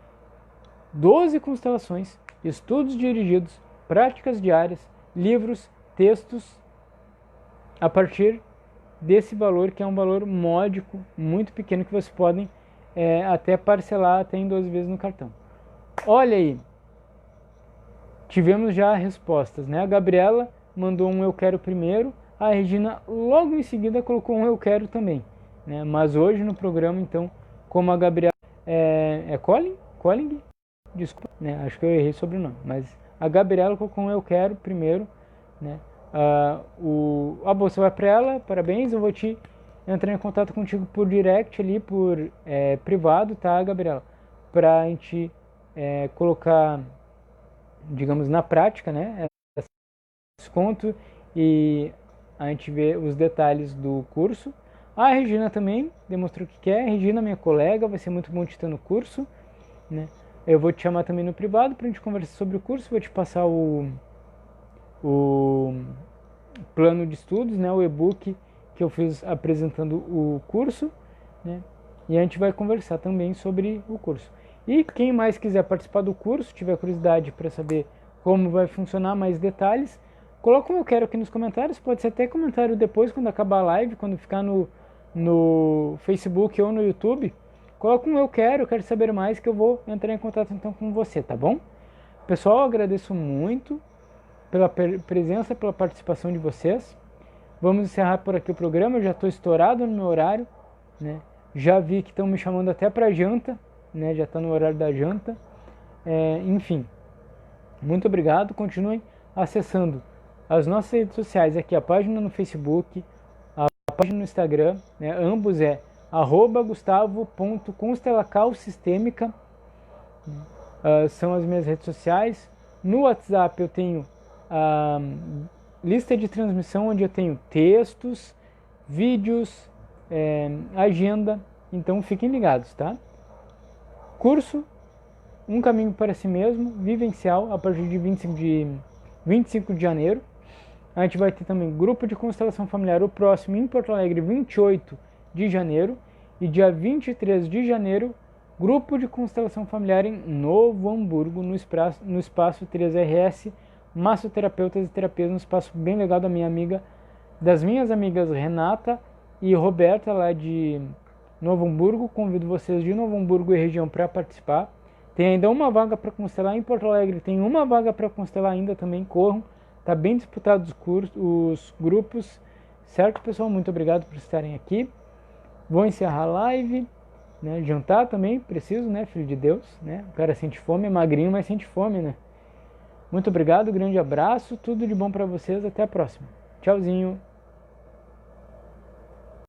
12 constelações, estudos dirigidos, práticas diárias, livros, textos, a partir desse valor, que é um valor módico, muito pequeno, que vocês podem até parcelar até em 12 vezes no cartão. Olha aí, tivemos já respostas, né? A Gabriela mandou um eu quero primeiro, a Regina logo em seguida colocou um eu quero também, né? Mas hoje no programa, então, como a Gabriela Colling? Desculpa, né? Acho que eu errei sobre o sobrenome, mas a Gabriela colocou um eu quero primeiro, né? A bolsa vai para ela, parabéns, eu vou te entrar em contato contigo por direct ali, por privado, tá, Gabriela? Pra gente colocar, digamos, na prática, né, desconto, e a gente vê os detalhes do curso. A Regina também demonstrou que quer. Regina, minha colega, vai ser muito bom te ter no curso, né? Eu vou te chamar também no privado pra gente conversar sobre o curso, vou te passar o plano de estudos, né, o e-book que eu fiz apresentando o curso, né, e a gente vai conversar também sobre o curso. E quem mais quiser participar do curso, tiver curiosidade para saber como vai funcionar, mais detalhes, coloca um eu quero aqui nos comentários, pode ser até comentário depois, quando acabar a live, quando ficar no Facebook ou no YouTube, coloca um eu quero saber mais, que eu vou entrar em contato então com você, tá bom? Pessoal, agradeço muito pela presença, pela participação de vocês. Vamos encerrar por aqui o programa, eu já estou estourado no meu horário, né? Já vi que estão me chamando até para janta, né? Já está no horário da janta. Enfim, muito obrigado, continuem acessando as nossas redes sociais aqui, a página no Facebook, a página no Instagram, né? Ambos é @gustavo.constelacalsistemica, são as minhas redes sociais. No WhatsApp eu tenho a lista de transmissão, onde eu tenho textos, vídeos, agenda, então fiquem ligados, tá? Curso Um Caminho para Si Mesmo, vivencial, a partir de 25 de janeiro. A gente vai ter também grupo de constelação familiar, o próximo em Porto Alegre, 28 de janeiro. E dia 23 de janeiro, grupo de constelação familiar em Novo Hamburgo, no espaço 3RS, massoterapeutas e terapias, um espaço bem legal das minhas amigas Renata e Roberta, lá de Novo Hamburgo. Convido vocês de Novo Hamburgo e região para participar. Tem ainda uma vaga para constelar em Porto Alegre, tem uma vaga para constelar ainda também, corram. Tá bem disputado os grupos, certo, pessoal? Muito obrigado por estarem aqui. Vou encerrar a live, né? Jantar também, preciso, né? Filho de Deus, né? O cara sente fome, é magrinho, mas sente fome, né? Muito obrigado, grande abraço, tudo de bom para vocês, até a próxima. Tchauzinho.